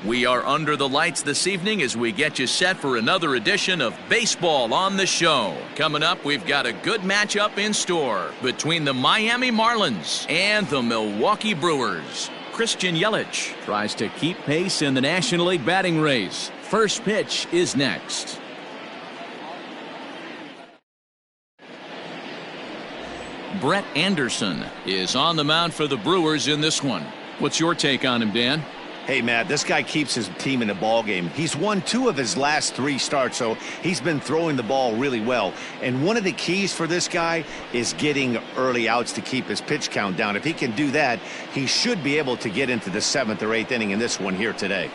We are under the lights this evening as we get you set for another edition of Baseball on the Show. Coming up, we've got a good matchup in store between the Miami Marlins and the Milwaukee Brewers. Christian Yelich tries to keep pace in the National League batting race. First pitch is next. Brett Anderson is on the mound for the Brewers in this one. What's your take on him, Dan? Hey, Matt, this guy keeps his team in the ball game. He's won 2 of his last 3 starts, so he's been throwing the ball really well. And one of the keys for this guy is getting early outs to keep his pitch count down. If he can do that, he should be able to get into the 7th or 8th inning in this one here today.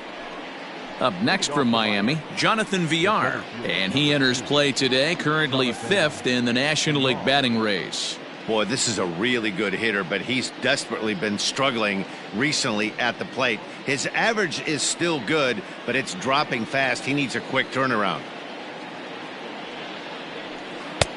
Up next from Miami, Jonathan Villar. And he enters play today, currently 5th in the National League batting race. Boy, this is a really good hitter, but he's desperately been struggling recently at the plate. His average is still good, but it's dropping fast. He needs a quick turnaround.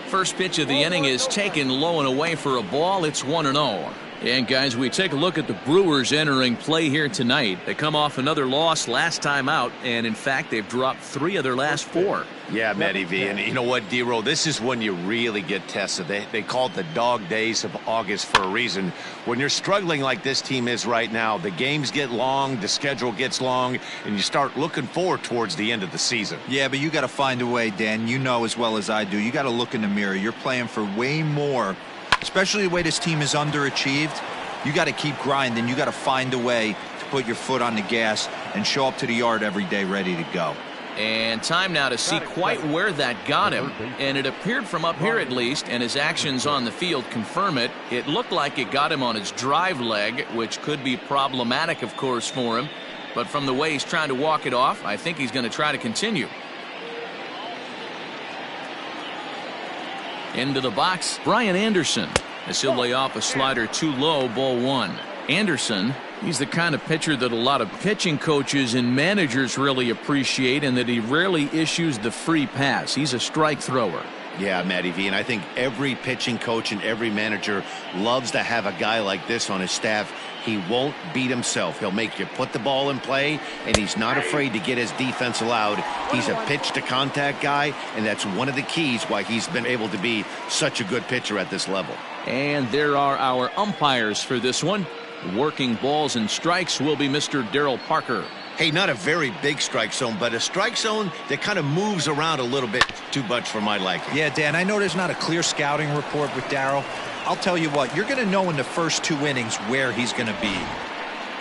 First pitch of the inning is taken low and away for a ball. It's 1-0. And guys, we take a look at the Brewers entering play here tonight. They come off another loss last time out, and in fact, they've dropped 3 of their last 4. Yeah, Matty V, and you know what, D-Roll, this is when you really get tested. They call it the dog days of August for a reason. When you're struggling like this team is right now, the games get long, the schedule gets long, and you start looking forward towards the end of the season. Yeah, but you got to find a way, Dan. You know as well as I do. You got to look in the mirror. You're playing for way more. Especially the way this team is underachieved, you got to keep grinding. You got to find a way to put your foot on the gas and show up to the yard every day ready to go. And time now to see quite where that got him. And it appeared from up here at least, and his actions on the field confirm it. It looked like it got him on his drive leg, which could be problematic, of course, for him. But from the way he's trying to walk it off, I think he's going to try to continue. Into the box, Brian Anderson, as he'll lay off a slider too low, ball 1. Anderson, he's the kind of pitcher that a lot of pitching coaches and managers really appreciate, and that he rarely issues the free pass. He's a strike thrower. Yeah, Matty V, and I think every pitching coach and every manager loves to have a guy like this on his staff. He won't beat himself. He'll make you put the ball in play, and he's not afraid to get his defense allowed. He's a pitch-to-contact guy, and that's one of the keys why he's been able to be such a good pitcher at this level. And there are our umpires for this one. Working balls and strikes will be Mr. Darryl Parker. Hey, not a very big strike zone, but a strike zone that kind of moves around a little bit too much for my liking. Yeah, Dan, I know there's not a clear scouting report with Darryl. I'll tell you what, you're going to know in the first 2 innings where he's going to be.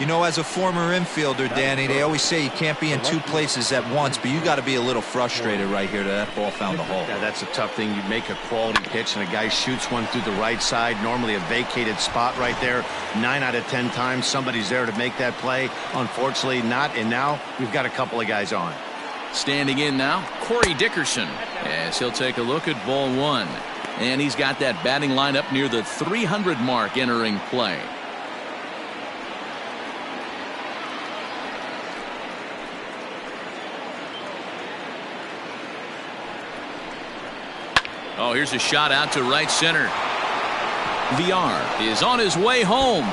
You know, as a former infielder, Danny, they always say you can't be in 2 places at once, but you got to be a little frustrated right here that ball found the hole. Yeah, that's a tough thing. You make a quality pitch and a guy shoots one through the right side, normally a vacated spot right there. 9 out of 10 times somebody's there to make that play. Unfortunately not, and now we've got a couple of guys on. Standing in now, Corey Dickerson, as he'll take a look at ball 1. And he's got that batting lineup near the 300 mark entering play. Oh, here's a shot out to right center. Villar is on his way home.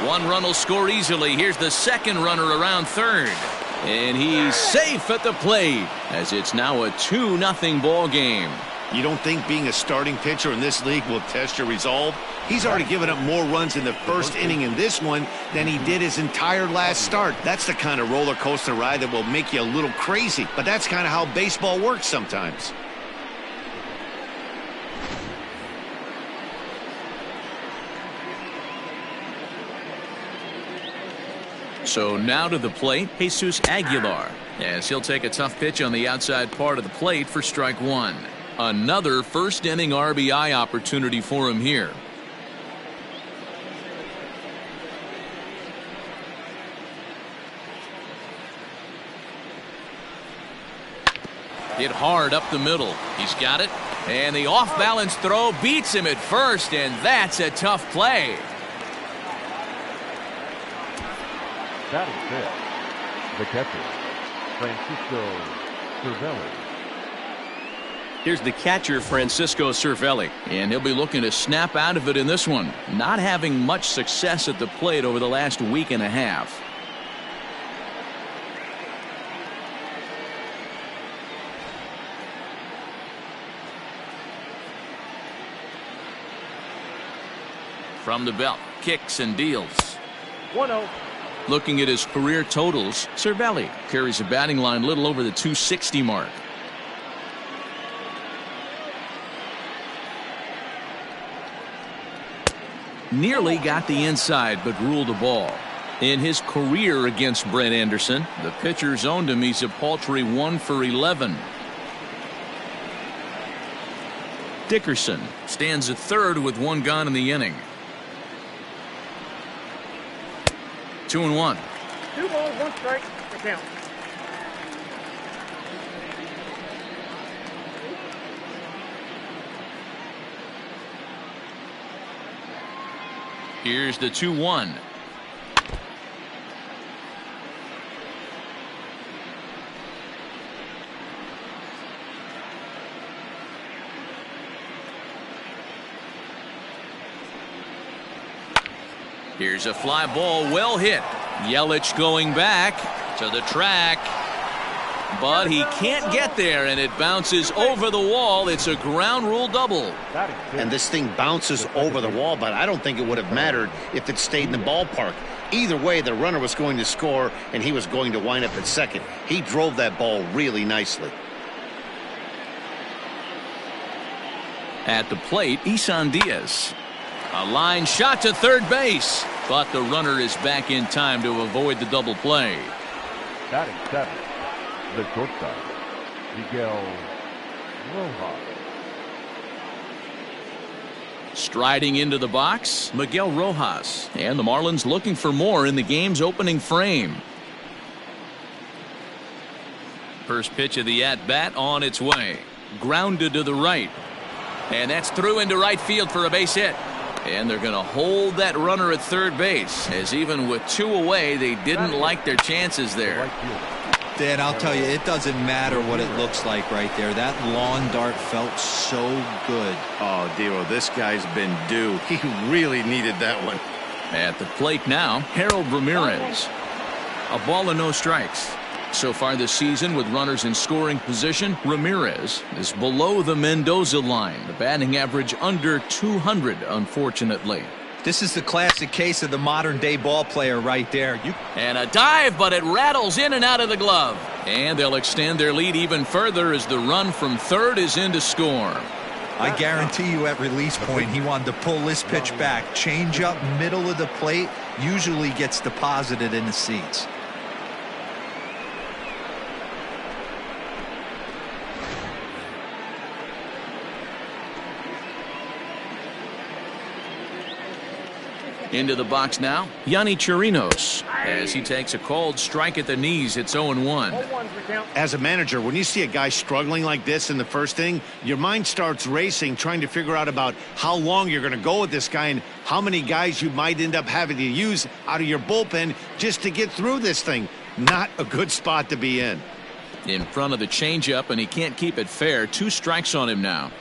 1 run will score easily. Here's the second runner around third. And he's safe at the plate as it's now a 2-0 ball game. You don't think being a starting pitcher in this league will test your resolve? He's already given up more runs in the first inning in this one than he did his entire last start. That's the kind of roller coaster ride that will make you a little crazy. But that's kind of how baseball works sometimes. So now to the plate, Jesus Aguilar, as he'll take a tough pitch on the outside part of the plate for strike 1. Another first inning RBI opportunity for him here. Hit hard up the middle. He's got it. And the off-balance throw beats him at first, and that's a tough play. Batting fifth, the catcher, Francisco Cervelli. Here's the catcher, Francisco Cervelli, and he'll be looking to snap out of it in this one. Not having much success at the plate over the last week and a half. From the belt, kicks and deals. 1-0. Looking at his career totals, Cervelli carries a batting line a little over the 260 mark. Nearly got the inside, but ruled a ball. In his career against Brett Anderson, the pitcher's owned him. He's a paltry 1 for 11. Dickerson stands at third with 1 gone in the inning. 2-1. 2 balls, 1 strike. The count. Here's the 2-1. Here's a fly ball, well hit. Yelich going back to the track, but he can't get there, and it bounces over the wall. It's a ground rule double. And this thing bounces over the wall, but I don't think it would have mattered if it stayed in the ballpark. Either way, the runner was going to score, and he was going to wind up at second. He drove that ball really nicely. At the plate, Isan Diaz. A line shot to third base, but the runner is back in time to avoid the double play. Batting 7. The shortstop, Miguel Rojas. Striding into the box, Miguel Rojas. And the Marlins looking for more in the game's opening frame. First pitch of the at-bat on its way. Grounded to the right. And that's through into right field for a base hit. And they're going to hold that runner at third base, as even with 2 away, they didn't like their chances there. Dan, I'll tell you, it doesn't matter what it looks like right there. That lawn dart felt so good. Oh, Dero, this guy's been due. He really needed that one. At the plate now, Harold Ramirez. A ball and no strikes. So far this season, with runners in scoring position, Ramirez is below the Mendoza line. The batting average under 200, unfortunately. This is the classic case of the modern-day ball player right there. And a dive, but it rattles in and out of the glove. And they'll extend their lead even further as the run from third is in to score. I guarantee you at release point, he wanted to pull this pitch back. Change up middle of the plate usually gets deposited in the seats. Into the box now, Yonny Chirinos, as he takes a called strike at the knees. It's 0-1. As a manager, when you see a guy struggling like this in the first inning, your mind starts racing, trying to figure out about how long you're going to go with this guy and how many guys you might end up having to use out of your bullpen just to get through this thing. Not a good spot to be in. In front of the changeup, and he can't keep it fair. 2 strikes on him now.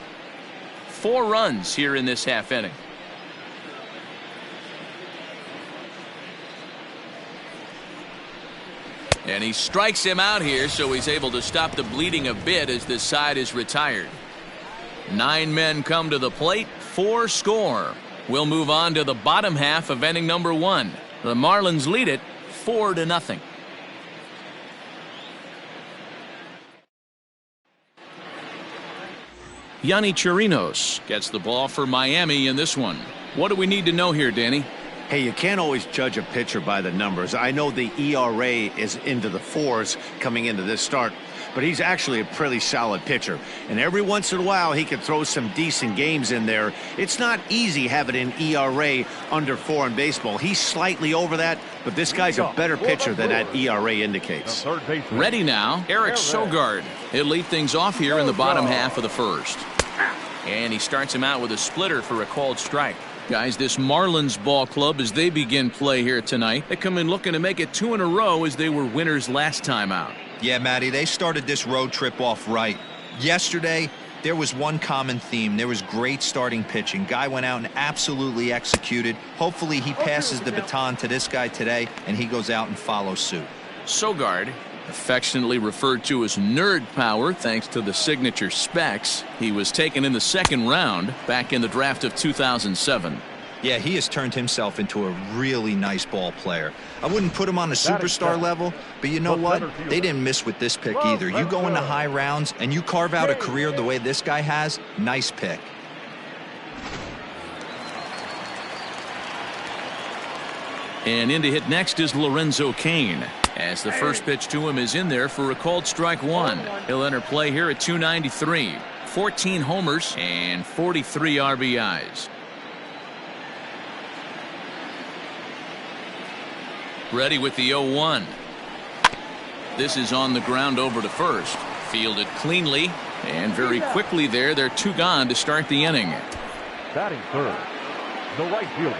4 runs here in this half inning. And he strikes him out here, so he's able to stop the bleeding a bit as this side is retired. 9 men come to the plate, 4 score. We'll move on to the bottom half of inning number 1. The Marlins lead it 4-0. Yonny Chirinos gets the ball for Miami in this one. What do we need to know here, Danny? Hey, you can't always judge a pitcher by the numbers. I know the ERA is into the 4s coming into this start, but he's actually a pretty solid pitcher. And every once in a while, he can throw some decent games in there. It's not easy having an ERA under 4 in baseball. He's slightly over that, but this guy's a better pitcher than that ERA indicates. Ready now, Eric Sogard. He'll lead things off here in the bottom half of the first. And he starts him out with a splitter for a called strike. Guys, this Marlins ball club, as they begin play here tonight, they come in looking to make it 2 in a row as they were winners last time out. Yeah, Matty, they started this road trip off right. Yesterday, there was one common theme. There was great starting pitching. Guy went out and absolutely executed. Hopefully he passes the baton to this guy today, and he goes out and follows suit. Sogard, affectionately referred to as nerd power thanks to the signature specs. He was taken in the 2nd round back in the draft of 2007. Yeah, he has turned himself into a really nice ball player. I wouldn't put him on a superstar level, but you know what? They didn't miss with this pick either. You go into high rounds and you carve out a career the way this guy has, nice pick. And in to hit next is Lorenzo Cain, as the first pitch to him is in there for a called strike one. He'll enter play here at 293. 14 homers and 43 RBIs. Ready with the 0-1. This is on the ground over to first. Fielded cleanly and very quickly there. They're two gone to start the inning. Batting third, the right fielder,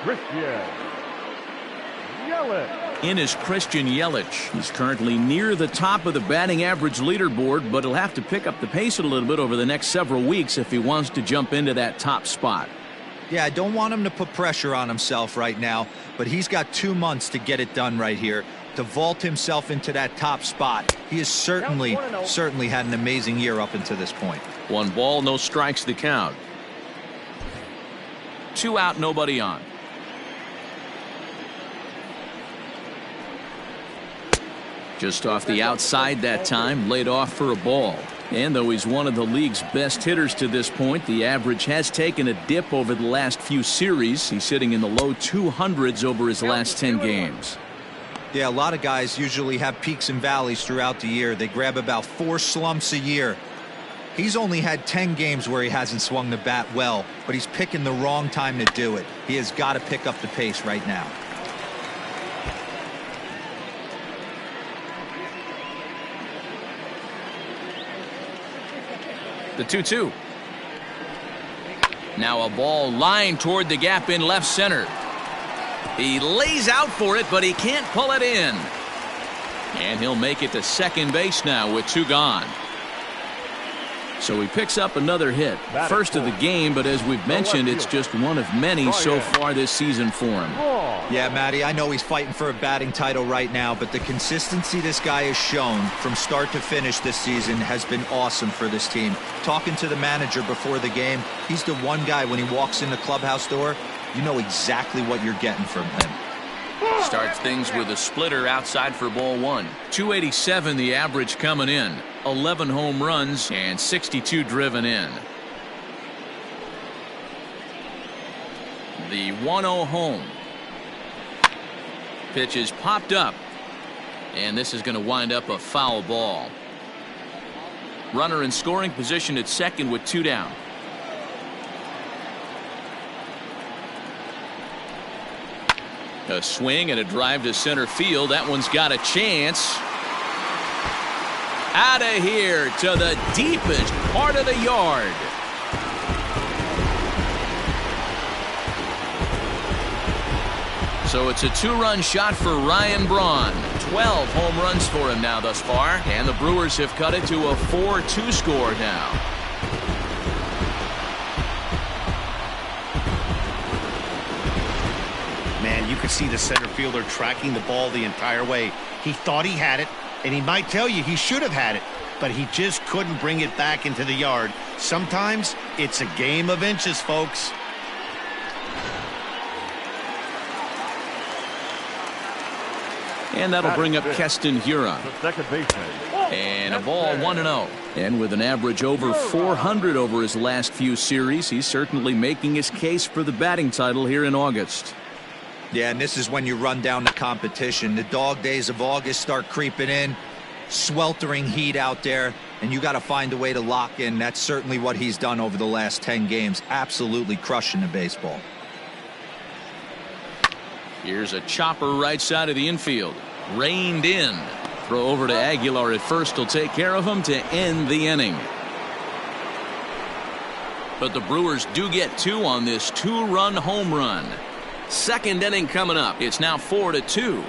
Christian Yelich. In is Christian Yelich. He's currently near the top of the batting average leaderboard, but he'll have to pick up the pace a little bit over the next several weeks if he wants to jump into that top spot. Yeah, I don't want him to put pressure on himself right now, but he's got 2 months to get it done right here, to vault himself into that top spot. He has certainly had an amazing year up until this point. 1 ball, no strikes the count. 2 out, nobody on. Just off the outside that time, laid off for a ball. And though he's one of the league's best hitters to this point, the average has taken a dip over the last few series. He's sitting in the low 200s over his last 10 games. Yeah, a lot of guys usually have peaks and valleys throughout the year. They grab about 4 slumps a year. He's only had 10 games where he hasn't swung the bat well, but he's picking the wrong time to do it. He has got to pick up the pace right now. The 2-2. Now a ball lined toward the gap in left center. He lays out for it, but he can't pull it in. And he'll make it to second base now with 2 gone. So he picks up another hit. First of the game, but as we've mentioned, it's just one of many so far this season for him. Yeah, Matty, I know he's fighting for a batting title right now, but the consistency this guy has shown from start to finish this season has been awesome for this team. Talking to the manager before the game, he's the one guy when he walks in the clubhouse door, you know exactly what you're getting from him. Starts things with a splitter outside for ball 1. 287 the average coming in. 11 home runs and 62 driven in. The 1-0 home. Pitch is popped up. And this is going to wind up a foul ball. Runner in scoring position at second with 2 down. A swing and a drive to center field. That one's got a chance. Out of here to the deepest part of the yard. So it's a 2-run shot for Ryan Braun. 12 home runs for him now thus far. And the Brewers have cut it to a 4-2 score now. Man, you could see the center fielder tracking the ball the entire way. He thought he had it, and he might tell you he should have had it, but he just couldn't bring it back into the yard. Sometimes it's a game of inches, folks. And that'll bring up Keston Huron. Second baseman. And a ball 1-0. And with an average over 400 over his last few series, he's certainly making his case for the batting title here in August. Yeah, and this is when you run down the competition. The dog days of August start creeping in. Sweltering heat out there, and you got to find a way to lock in. That's certainly what he's done over the last 10 games. Absolutely crushing the baseball. Here's a chopper right side of the infield. Reined in. Throw over to Aguilar at first. Will take care of him to end the inning. But the Brewers do get 2 on this 2-run home run. Second inning coming up. It's now 4-2.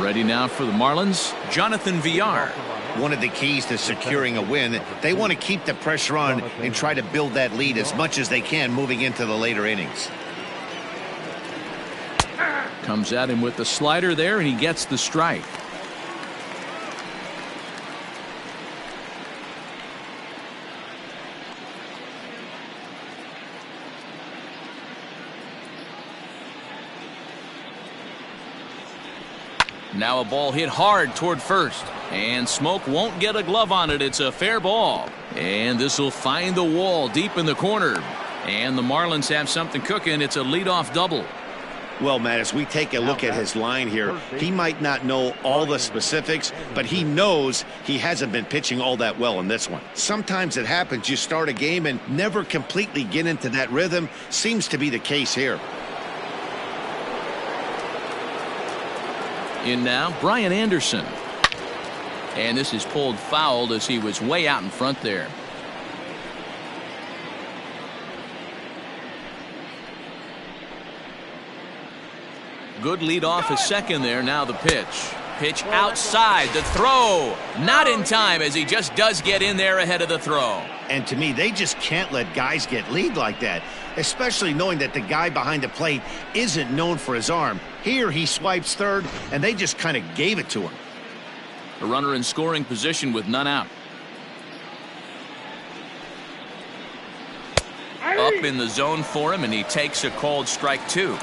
Ready now for the Marlins, Jonathan Villar. One of the keys to securing a win, they want to keep the pressure on and try to build that lead as much as they can moving into the later innings. Comes at him with the slider there, and he gets the strike. Now a ball hit hard toward first. And Smoke won't get a glove on it. It's a fair ball. And this will find the wall deep in the corner. And the Marlins have something cooking. It's a leadoff double. Well, Matt, as we take a look at his line here, he might not know all the specifics, but he knows he hasn't been pitching all that well in this one. Sometimes it happens. You start a game and never completely get into that rhythm. Seems to be the case here. In now, Brian Anderson. And this is pulled foul as he was way out in front there. Good lead off a second there. Now the pitch. Pitch outside. The throw. Not in time as he just does get in there ahead of the throw. And to me, they just can't let guys get lead like that, especially knowing that the guy behind the plate isn't known for his arm. Here he swipes third, and they just kind of gave it to him. A runner in scoring position with none out. Up in the zone for him, and he takes a called strike two.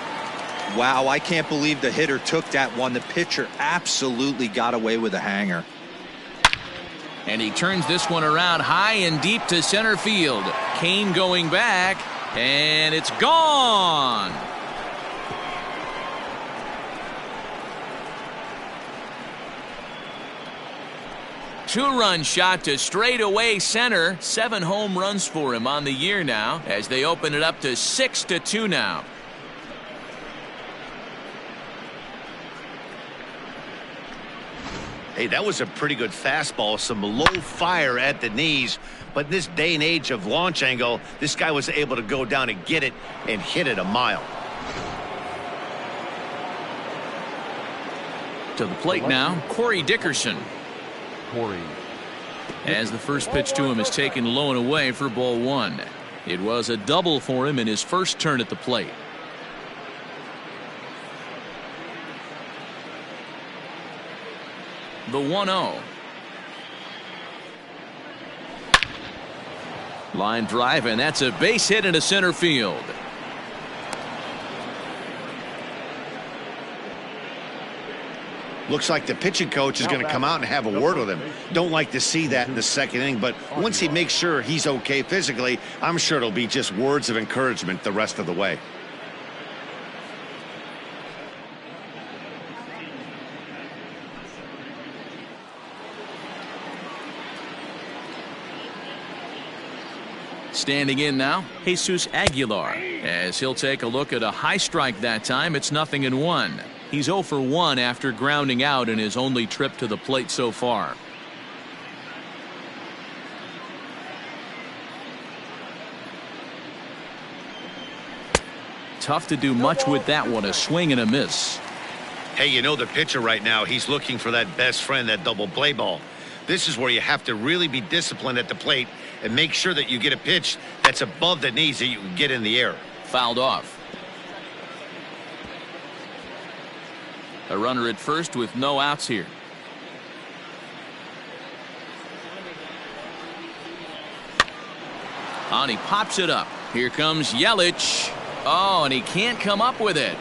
Wow, I can't believe the hitter took that one. The pitcher absolutely got away with a hanger. And he turns this one around high and deep to center field. Kane going back, and it's gone. Two-run shot to straightaway center. 7 home runs for him on the year now as they open it up to 6-2 now. Hey, that was a pretty good fastball, some low fire at the knees, but this day and age of launch angle, this guy was able to go down and get it and hit it a mile. To the plate now, Corey Dickerson. Corey. As the first pitch to him is taken low and away for ball one. It was a double for him in his first turn at the plate. The 1-0. Line drive, and that's a base hit into center field. Looks like the pitching coach is going to come out and have a word with him. Don't like to see that in the second inning, but once he makes sure he's okay physically, I'm sure it'll be just words of encouragement the rest of the way. Standing in now, Jesus Aguilar, as he'll take a look at a high strike that time. It's 0-1. He's 0 for 1 after grounding out in his only trip to the plate so far. Tough to do much with that one, a swing and a miss. Hey, you know the pitcher right now, he's looking for that best friend, that double play ball. This is where you have to really be disciplined at the plate and make sure that you get a pitch that's above the knees that you can get in the air. Fouled off. A runner at first with no outs here. And he pops it up. Here comes Yelich. Oh, and he can't come up with it.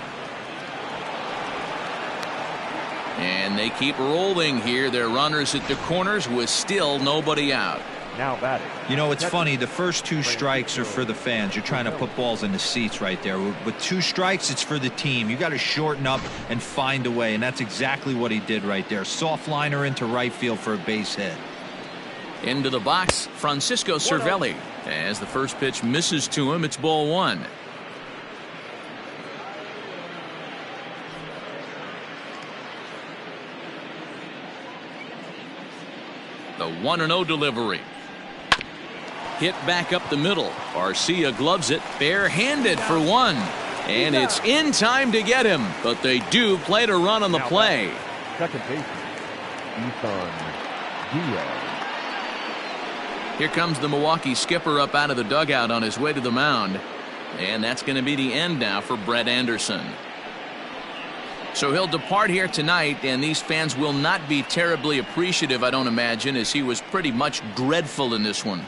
And they keep rolling here. Their runners at the corners with still nobody out. Now batting. You know, it's funny. The first 2 strikes are for the fans. You're trying to put balls in the seats right there. With 2 strikes, it's for the team. You got to shorten up and find a way, and that's exactly what he did right there. Soft liner into right field for a base hit. Into the box, Francisco Cervelli. As the first pitch misses to him, it's ball 1. The 1-0 delivery. Hit back up the middle. Arcia gloves it barehanded for 1. And it's in time to get him. But they do play to run on the play. Second baseman, Ethan Diaz. Here comes the Milwaukee skipper up out of the dugout on his way to the mound. And that's going to be the end now for Brett Anderson. So he'll depart here tonight, and these fans will not be terribly appreciative, I don't imagine, as he was pretty much dreadful in this one.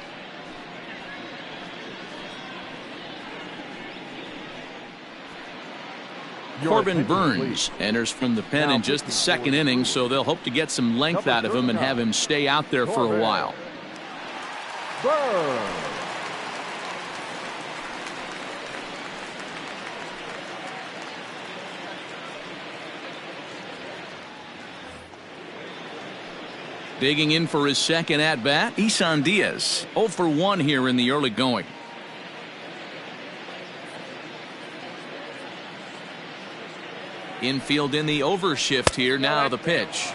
Corbin Burns enters from the pen in just the second inning, so they'll hope to get some length out of him and have him stay out there for a while. Burns. Digging in for his second at-bat, Isan Diaz, 0 for 1 here in the early going. Infield in the overshift here. Now the pitch.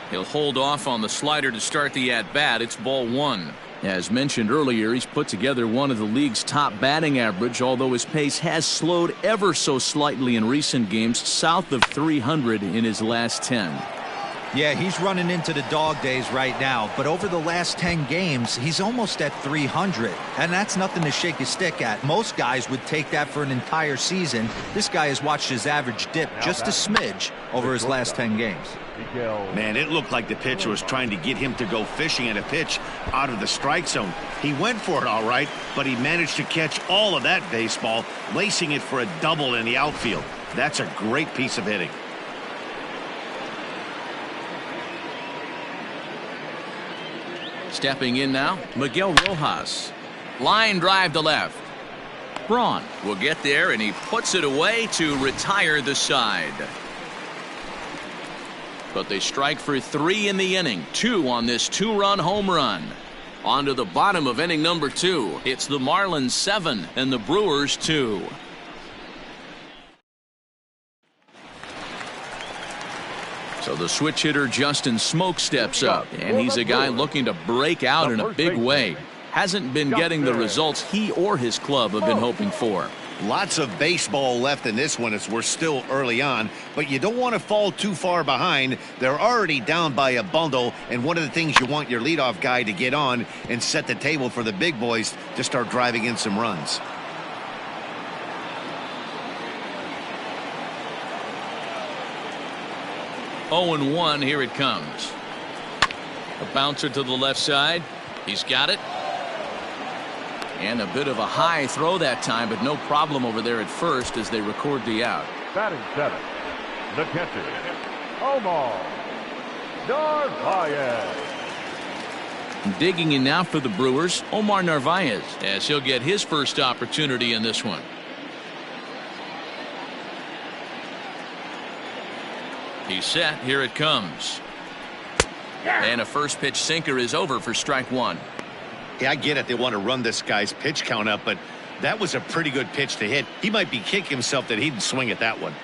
He'll hold off on the slider to start the at-bat. It's ball 1. As mentioned earlier, he's put together one of the league's top batting average, although his pace has slowed ever so slightly in recent games, south of 300 in his last 10. Yeah, he's running into the dog days right now, but over the last 10 games, he's almost at 300, and that's nothing to shake a stick at. Most guys would take that for an entire season. This guy has watched his average dip just a smidge over his last 10 games. Man, it looked like the pitcher was trying to get him to go fishing at a pitch out of the strike zone. He went for it all right, but he managed to catch all of that baseball, lacing it for a double in the outfield. That's a great piece of hitting. Stepping in now, Miguel Rojas. Line drive to left. Braun will get there, and he puts it away to retire the side. But they strike for 3 in the inning. 2 on this 2-run home run. On to the bottom of inning number 2. It's the Marlins 7 and the Brewers 2. So the switch hitter Justin Smoke steps up, and he's a guy looking to break out in a big way. Hasn't been getting the results he or his club have been hoping for. Lots of baseball left in this one as we're still early on, but you don't want to fall too far behind. They're already down by a bundle, and one of the things you want your leadoff guy to get on and set the table for the big boys to start driving in some runs. Oh and 1, here it comes. A bouncer to the left side. He's got it. And a bit of a high throw that time, but no problem over there at first as they record the out. Batting 7, the catcher, Omar Narvaez. Digging in now for the Brewers, Omar Narvaez, as he'll get his first opportunity in this one. He's set. Here it comes. And a first pitch sinker is over for strike 1. Yeah, I get it. They want to run this guy's pitch count up, but that was a pretty good pitch to hit. He might be kicking himself that he didn't swing at that one.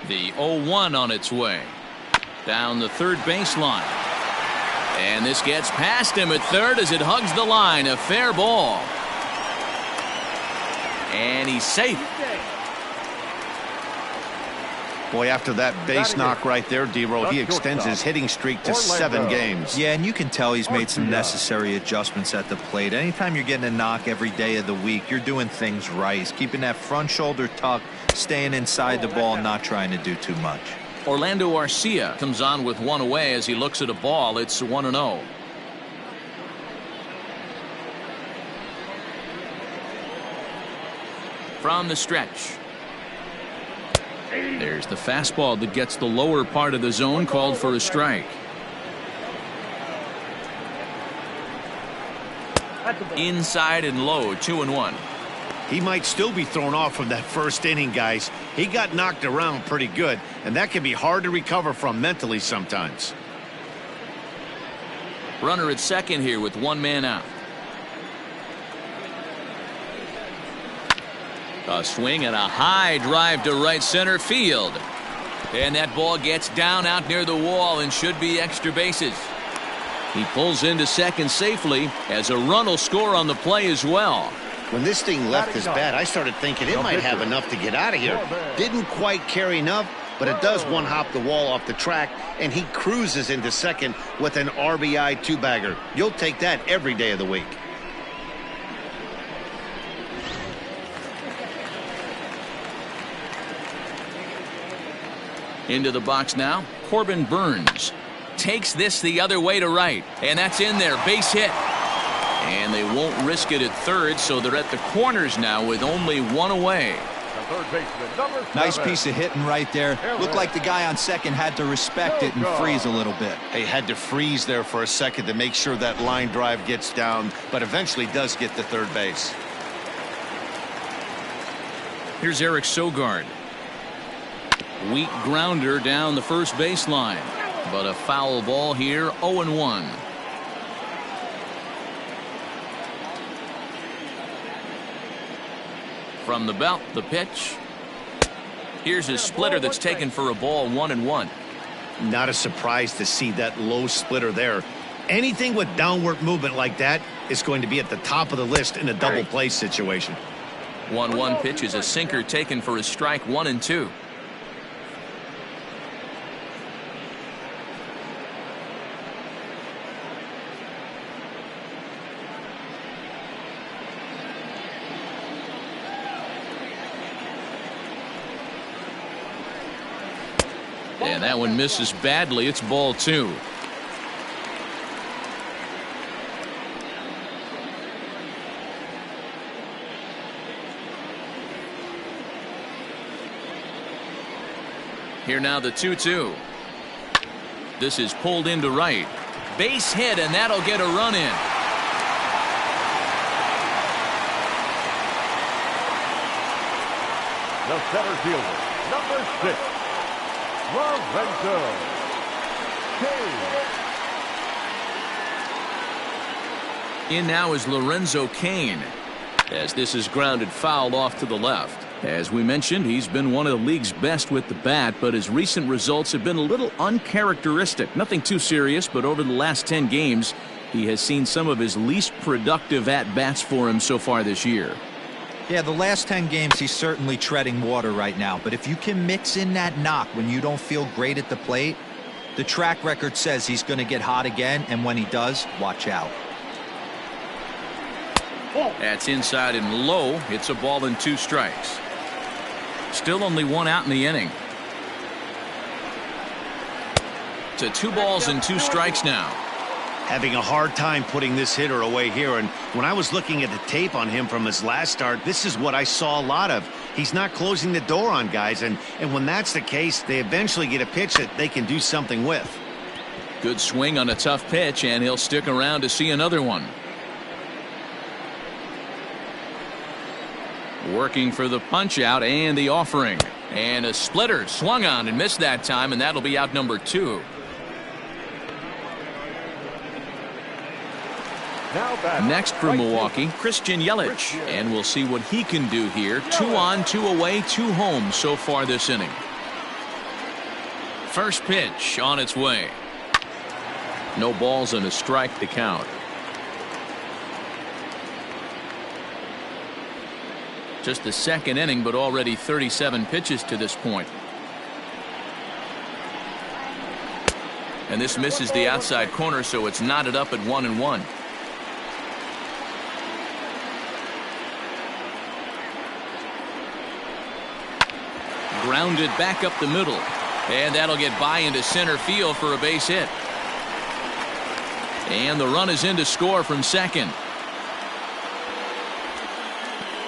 The 0-1 on its way. Down the third baseline. And this gets past him at third as it hugs the line. A fair ball. And he's safe. Boy, after that base knock right there, D-Roll, he extends his hitting streak to 7 games. Yeah, and you can tell he's made some necessary adjustments at the plate. Anytime you're getting a knock every day of the week, you're doing things right. He's keeping that front shoulder tucked, staying inside the ball, not trying to do too much. Orlando Arcia comes on with 1 away as he looks at a ball. It's 1-0. From the stretch. There's the fastball that gets the lower part of the zone, called for a strike. Inside and low, 2-1. He might still be thrown off from that first inning, guys. He got knocked around pretty good, and that can be hard to recover from mentally sometimes. Runner at second here with 1 man out. A swing and a high drive to right center field. And that ball gets down out near the wall and should be extra bases. He pulls into second safely as a run will score on the play as well. When this thing left his bat, I started thinking it might have enough to get out of here. Didn't quite carry enough, but it does one-hop the wall off the track, and he cruises into second with an RBI 2-bagger. You'll take that every day of the week. Into the box now, Corbin Burns takes this the other way to right, and that's in there, base hit. And they won't risk it at third, so they're at the corners now with only 1 away. third baseman, number 7. Nice piece of hitting right there. Looked like the guy on second had to respect it and freeze a little bit. He had to freeze there for a second to make sure that line drive gets down, but eventually does get to third base. Here's Eric Sogard. Weak grounder down the first baseline, but a foul ball here. 0-1. From the belt, the pitch. Here's a splitter that's taken for a ball. 1-1. Not a surprise to see that low splitter there. Anything with downward movement like that is going to be at the top of the list in a double play situation. 1-1 pitch is a sinker taken for a strike. 1-2. And that one misses badly. It's ball 2. Here now the 2-2. This is pulled into right. Base hit, and that'll get a run in. The center fielder, number 6, Lorenzo Cain. In now is Lorenzo Cain, as this is grounded foul off to the left. As we mentioned, he's been one of the league's best with the bat, but his recent results have been a little uncharacteristic. Nothing too serious, but over the last 10 games, he has seen some of his least productive at-bats for him so far this year. Yeah, the last 10 games, he's certainly treading water right now. But if you can mix in that knock when you don't feel great at the plate, the track record says he's going to get hot again, and when he does, watch out. That's inside and low. It's a ball and 2 strikes. Still only 1 out in the inning. To 2 balls and 2 strikes now. Having a hard time putting this hitter away here, and when I was looking at the tape on him from his last start, this is what I saw a lot of. He's not closing the door on guys, and when that's the case, they eventually get a pitch that they can do something with. Good swing on a tough pitch, and he'll stick around to see another one. Working for the punch out and the offering, and a splitter swung on and missed that time, and that'll be out number 2. Next for Milwaukee, Christian Yelich, and we'll see what he can do here. 2 on, 2 away, 2 home so far this inning. First pitch on its way. No balls and a strike to count. Just the second inning, but already 37 pitches to this point. And this misses the outside corner, so it's knotted up at 1-1. Grounded back up the middle, and that'll get by into center field for a base hit. And the run is in to score from second.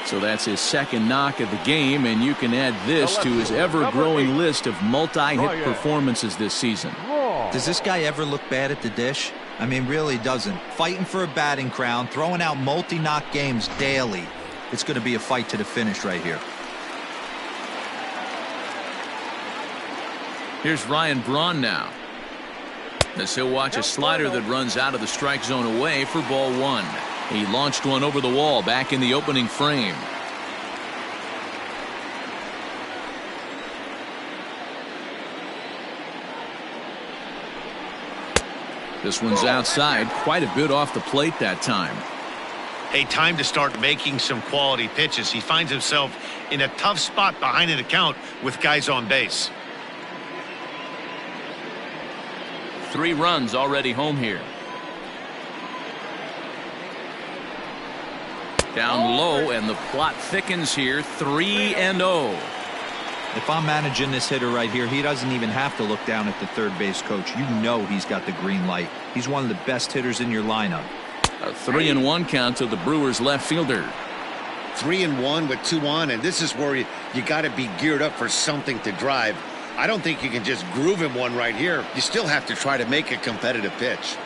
So that's his second knock of the game, and you can add this to his ever-growing list of multi-hit performances this season. Does this guy ever look bad at the dish? I mean, really doesn't. Fighting for a batting crown, throwing out multi-knock games daily. It's going to be a fight to the finish right here. Here's Ryan Braun now, as he'll watch a slider that runs out of the strike zone away for ball 1. He launched one over the wall back in the opening frame. This one's outside, quite a bit off the plate that time. Hey, time to start making some quality pitches. He finds himself in a tough spot behind an account with guys on base. 3 runs already home here. Down low, and the plot thickens here. 3-0. If I'm managing this hitter right here, he doesn't even have to look down at the third base coach. You know he's got the green light. He's one of the best hitters in your lineup. A 3-1 count to the Brewers left fielder. 3-1 with 2 on, and this is where you got to be geared up for something to drive. I don't think you can just groove him one right here. You still have to try to make a competitive pitch.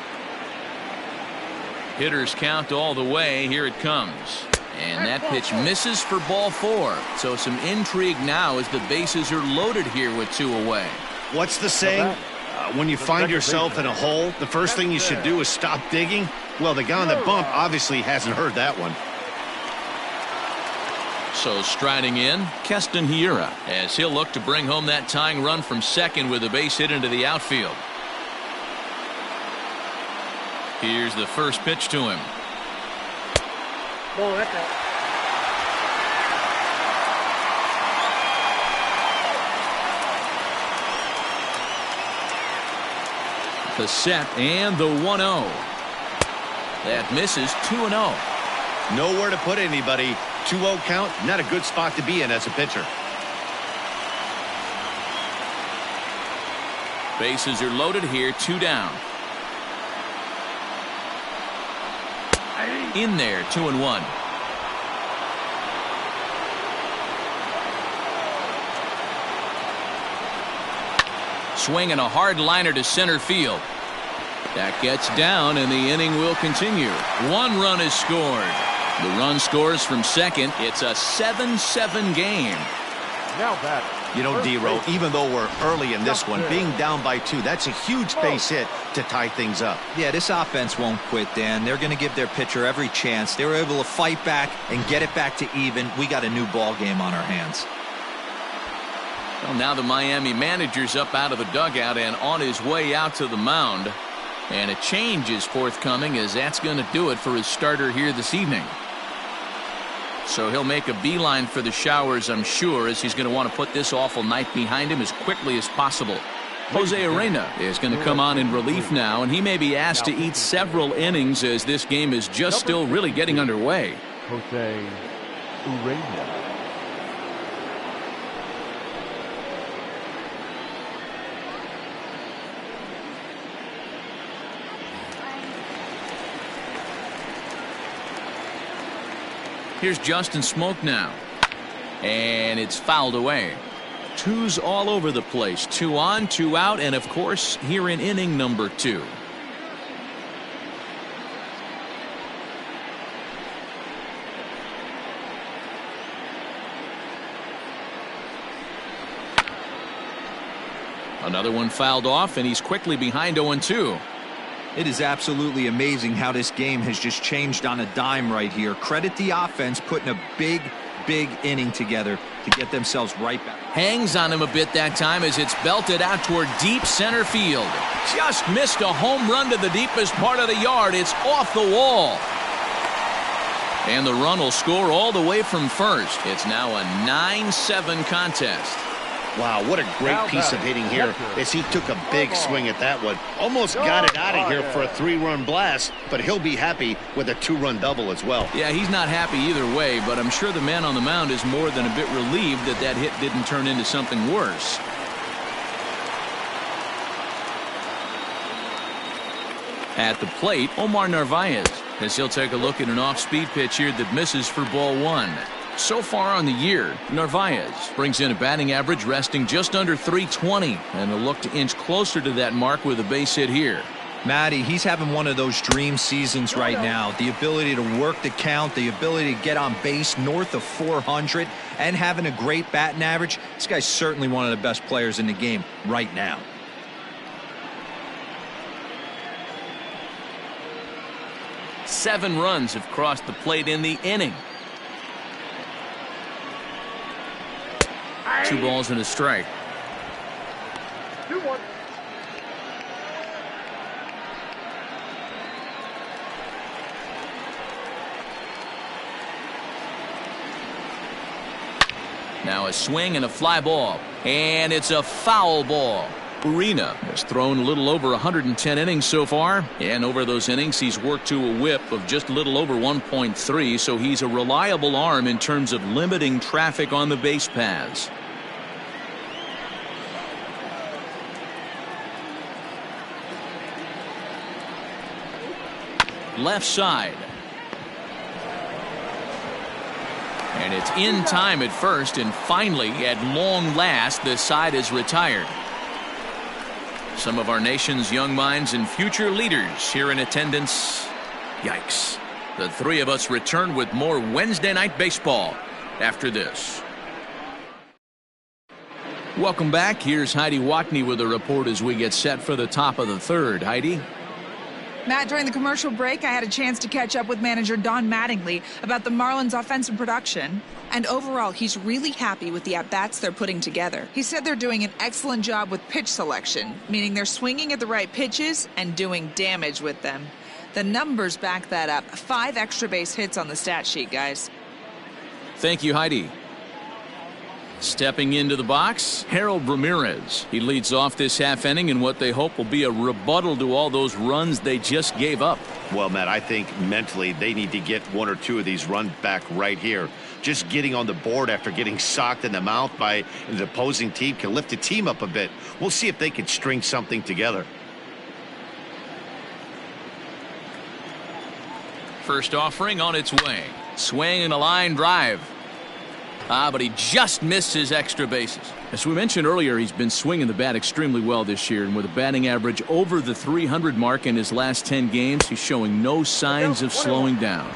Hitters count all the way. Here it comes. And that pitch misses for ball 4. So some intrigue now as the bases are loaded here with 2 away. What's the saying? When you find yourself in a hole, the first thing you should do is stop digging. Well, the guy on the bump obviously hasn't heard that one. So striding in, Keston Hiura, as he'll look to bring home that tying run from second with a base hit into the outfield. Here's the first pitch to him. Oh, that's it. The set and the 1-0. That misses. 2-0. Nowhere to put anybody. 2-0 count, not a good spot to be in as a pitcher. Bases are loaded here. 2 down. In there. 2-1. Swinging a hard liner to center field. That gets down, and the inning will continue. 1 run is scored. The run scores from second. It's a 7-7 game. Now that. You know, D-Row, even though we're early in this one, being down by 2, that's a huge base hit to tie things up. Yeah, this offense won't quit, Dan. They're going to give their pitcher every chance. They were able to fight back and get it back to even. We got a new ball game on our hands. Well, now the Miami manager's up out of the dugout and on his way out to the mound. And a change is forthcoming, as that's going to do it for his starter here this evening. So he'll make a beeline for the showers, I'm sure, as he's going to want to put this awful night behind him as quickly as possible. Jose Arena is going to come on in relief now, and he may be asked to eat several innings as this game is just still really getting underway. Jose Urena. Here's Justin Smoke now. And it's fouled away. 2's all over the place. 2 on, 2 out, and of course, here in inning number 2. Another one fouled off, and he's quickly behind 0-2. It is absolutely amazing how this game has just changed on a dime right here. Credit the offense putting a big inning together to get themselves right back. Hangs on him a bit that time as it's belted out toward deep center field. Just missed a home run to the deepest part of the yard. It's off the wall. And the run will score all the way from first. It's now a 9-7 contest. Wow, what a great piece of hitting here as he took a big swing at that one. Almost got it out of here for a 3-run blast, but he'll be happy with a 2-run double as well. Yeah, he's not happy either way, but I'm sure the man on the mound is more than a bit relieved that that hit didn't turn into something worse. At the plate, Omar Narvaez, as he'll take a look at an off-speed pitch here that misses for ball 1. So far on the year, Narvaez brings in a batting average resting just under .320, and a look to inch closer to that mark with a base hit here. Matty, he's having one of those dream seasons right now. The ability to work the count, the ability to get on base north of 400, and having a great batting average. This guy's certainly one of the best players in the game right now. Seven runs have crossed the plate in the inning. 2 balls and a strike. 2-1. Now a swing and a fly ball. And it's a foul ball. Urena has thrown a little over 110 innings so far, and over those innings he's worked to a whip of just a little over 1.3, so he's a reliable arm in terms of limiting traffic on the base paths. Left side. And it's in time at first, and finally, at long last, the side is retired. Some of our nation's young minds and future leaders here in attendance. Yikes. The three of us return with more Wednesday Night Baseball after this. Welcome back. Here's Heidi Watney with a report as we get set for the top of the third. Heidi? Matt, during the commercial break, I had a chance to catch up with manager Don Mattingly about the Marlins' offensive production. And overall, he's really happy with the at-bats they're putting together. He said they're doing an excellent job with pitch selection, meaning they're swinging at the right pitches and doing damage with them. The numbers back that up. 5 extra base hits on the stat sheet, guys. Thank you, Heidi. Stepping into the box, Harold Ramirez. He leads off this half inning in what they hope will be a rebuttal to all those runs they just gave up. Well, Matt, I think mentally they need to get 1 or 2 of these runs back right here. Just getting on the board after getting socked in the mouth by the opposing team can lift the team up a bit. We'll see if they can string something together. First offering on its way. Swing and a line drive. But he just missed his extra bases. As we mentioned earlier, he's been swinging the bat extremely well this year, and with a batting average over the 300 mark in his last 10 games, he's showing no signs of slowing down.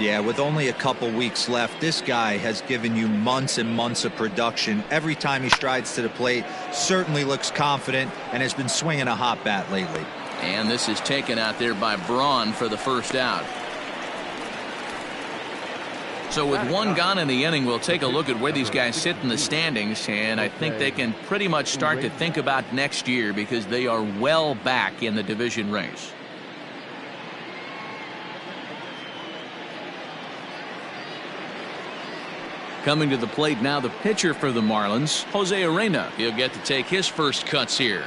Yeah, with only a couple weeks left, this guy has given you months and months of production. Every time he strides to the plate, certainly looks confident and has been swinging a hot bat lately. And this is taken out there by Braun for the first out. So with 1 gone in the inning, we'll take a look at where these guys sit in the standings, and I think they can pretty much start to think about next year because they are well back in the division race. Coming to the plate now, the pitcher for the Marlins, Jose Arena. He'll get to take his first cuts here.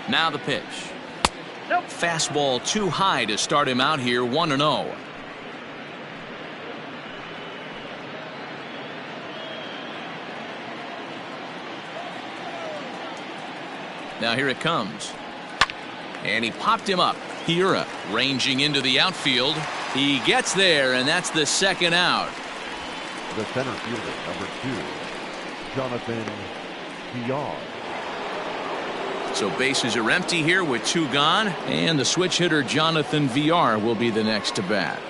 Now the pitch. Fastball too high to start him out here, 1-0. Now here it comes. And he popped him up. Hiura ranging into the outfield. He gets there, and that's the second out. The center fielder, number 2, Jonathan Villar. So bases are empty here with 2 gone, and the switch hitter Jonathan Villar will be the next to bat.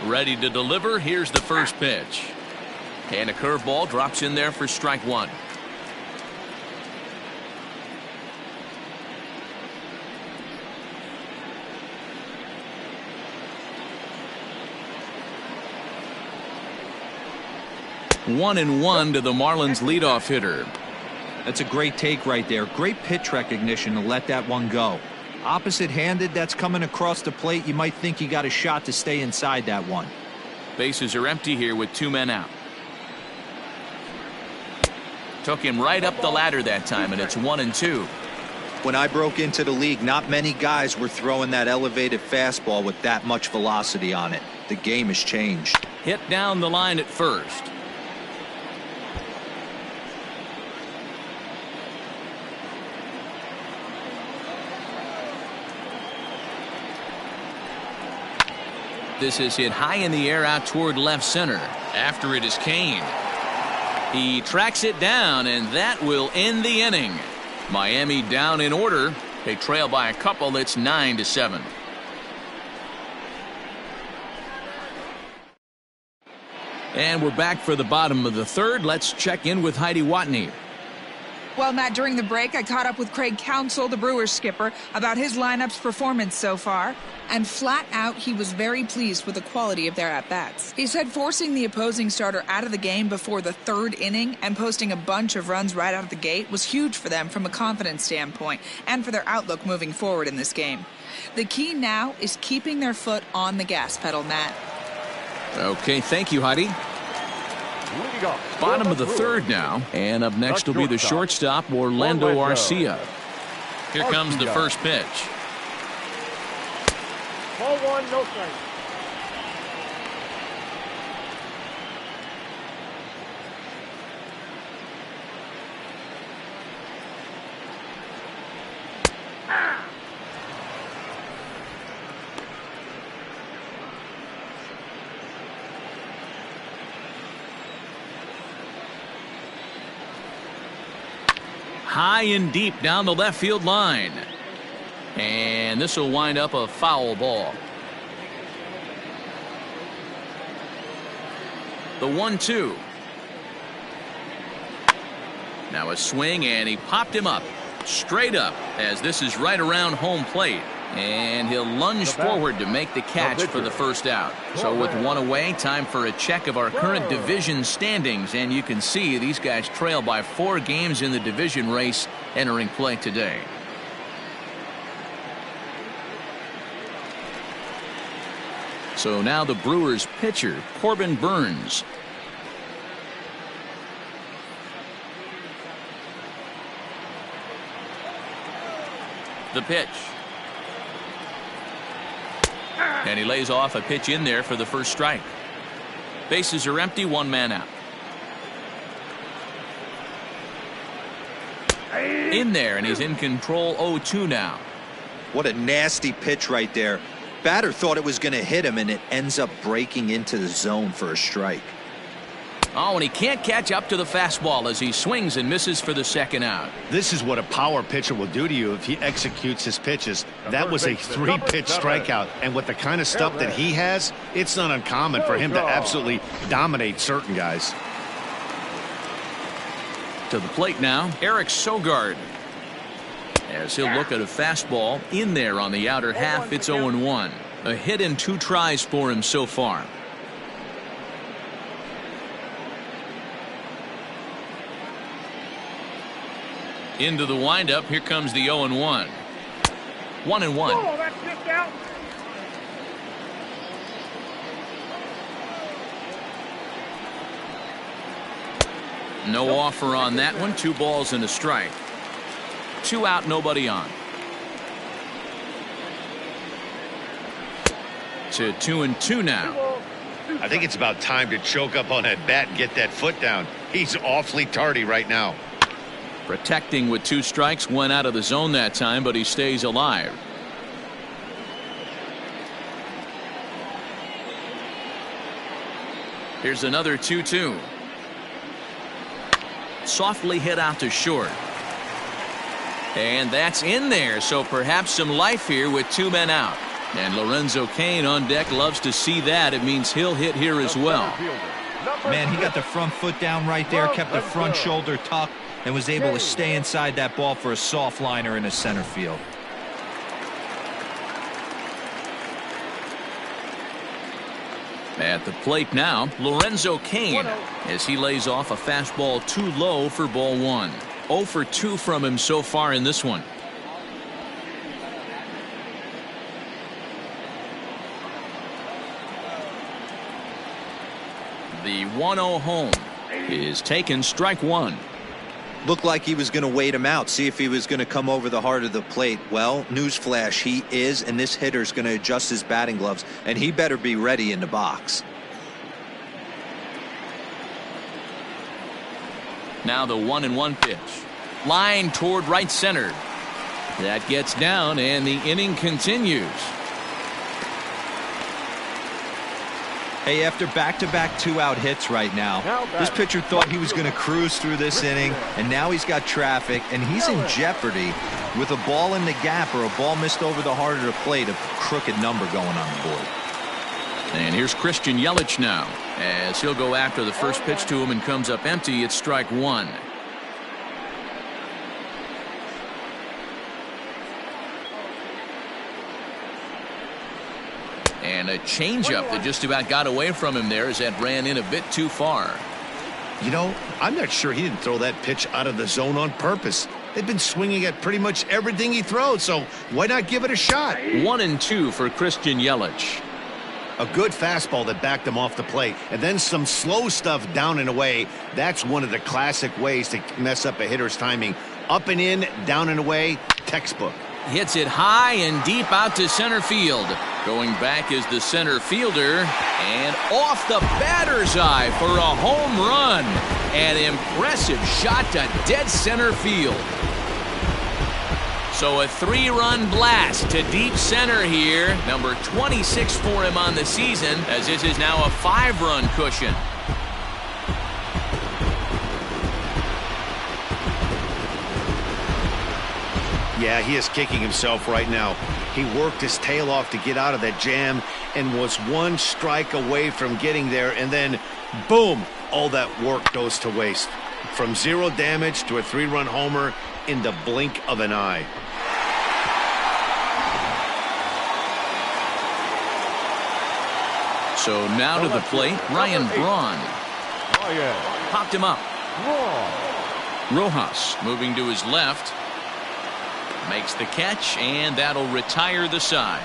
Ready to deliver. Here's the first pitch. And a curveball drops in there for strike 1. One and one to the Marlins leadoff hitter. That's a great take right there. Great pitch recognition to let that one go. Opposite-handed, that's coming across the plate. You might think you got a shot to stay inside that one. Bases are empty here with 2 men out. Took him right up the ladder that time, and it's 1-2. When I broke into the league, not many guys were throwing that elevated fastball with that much velocity on it. The game has changed. Hit down the line at first. This is hit high in the air out toward left center. After it is Kane. He tracks it down, and that will end the inning. Miami down in order. They trail by a couple. It's 9-7. And we're back for the bottom of the third. Let's check in with Heidi Watney. Well, Matt, during the break, I caught up with Craig Counsell, the Brewers skipper, about his lineup's performance so far. And flat out, he was very pleased with the quality of their at-bats. He said forcing the opposing starter out of the game before the 3rd inning and posting a bunch of runs right out of the gate was huge for them from a confidence standpoint and for their outlook moving forward in this game. The key now is keeping their foot on the gas pedal, Matt. Okay, thank you, Heidi. Bottom of the third now, and up next will be the shortstop, Orlando Arcia. Here comes the first pitch. Ball 1, no strike. high and deep down the left field line. And this will wind up a foul ball. The 1-2. Now a swing, and he popped him up. Straight up, as this is right around home plate. And he'll lunge forward to make the catch for the first out. So with one away, time for a check of our current division standings. And you can see these guys trail by 4 games in the division race entering play today. So now the Brewers pitcher, Corbin Burns. The pitch. And he lays off a pitch in there for the first strike. Bases are empty, 1 man out. In there, and he's in control. 0-2 now. What a nasty pitch right there. Batter thought it was going to hit him, and it ends up breaking into the zone for a strike. Oh, and he can't catch up to the fastball as he swings and misses for the second out. This is what a power pitcher will do to you if he executes his pitches. That was a 3-pitch strikeout, and with the kind of stuff that he has, it's not uncommon for him to absolutely dominate certain guys. To the plate now, Eric Sogard. As he'll look at a fastball in there on the outer half. It's 0-1. A hit in 2 tries for him so far. Into the windup. Here comes the 0-1. 1-1. Oh, that's kicked out. No offer on that one. 2 balls and a strike. 2 out, nobody on. To 2-2 now. I think it's about time to choke up on that bat and get that foot down. He's awfully tardy right now. Protecting with 2 strikes, went out of the zone that time, but he stays alive. Here's another 2-2. Softly hit out to short. And that's in there, so perhaps some life here with 2 men out. And Lorenzo Cain on deck loves to see that. It means he'll hit here as well. Man, he got the front foot down right there, kept the front shoulder tucked, and was able to stay inside that ball for a soft liner in the center field. At the plate now, Lorenzo Cain, as he lays off a fastball too low for ball 1. 0 for 2 from him so far in this one. The 1-0 home is taken, strike 1. Looked like he was going to wait him out, see if he was going to come over the heart of the plate. Well, newsflash, he is, and this hitter's going to adjust his batting gloves, and he better be ready in the box. Now the 1-1 pitch. Line toward right center. That gets down, and the inning continues. Hey, after back-to-back 2-out hits right now, this pitcher thought he was going to cruise through this inning, and now he's got traffic, and he's in jeopardy with a ball in the gap or a ball missed over the heart of the plate, a crooked number going on the board. And here's Christian Yelich now, as he'll go after the first pitch to him and comes up empty. It's strike 1. And a changeup that just about got away from him there as that ran in a bit too far. You know, I'm not sure he didn't throw that pitch out of the zone on purpose. They've been swinging at pretty much everything he throws, so why not give it a shot? 1-2 for Christian Yelich. A good fastball that backed him off the plate, and then some slow stuff down and away. That's one of the classic ways to mess up a hitter's timing. Up and in, down and away, textbook. Hits it high and deep out to center field. Going back is the center fielder, and off the batter's eye for a home run. An impressive shot to dead center field. So a 3-run blast to deep center here. Number 26 for him on the season, as this is now a 5-run cushion. Yeah, he is kicking himself right now. He worked his tail off to get out of that jam and was one strike away from getting there, and then boom, all that work goes to waste. From 0 damage to a 3-run homer in the blink of an eye. So now to the plate, Ryan Braun. Popped him up. Rojas moving to his left. Makes the catch, and that'll retire the side.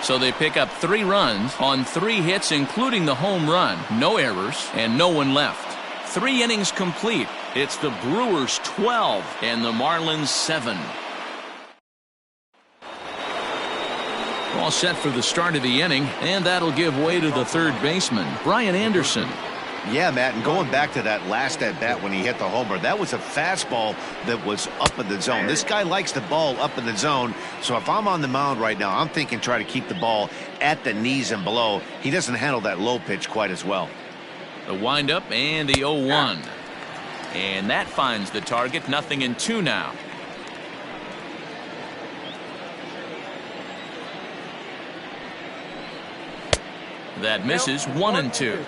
So they pick up 3 runs on 3 hits, including the home run. No errors, and no one left. 3 innings complete. It's the Brewers 12 and the Marlins 7. All set for the start of the inning, and that'll give way to the third baseman, Brian Anderson. Yeah, Matt, and going back to that last at-bat when he hit the homer, that was a fastball that was up in the zone. This guy likes the ball up in the zone, so if I'm on the mound right now, I'm thinking try to keep the ball at the knees and below. He doesn't handle that low pitch quite as well. The windup and the 0-1. And that finds the target, 0-2 now. That misses, 1-2.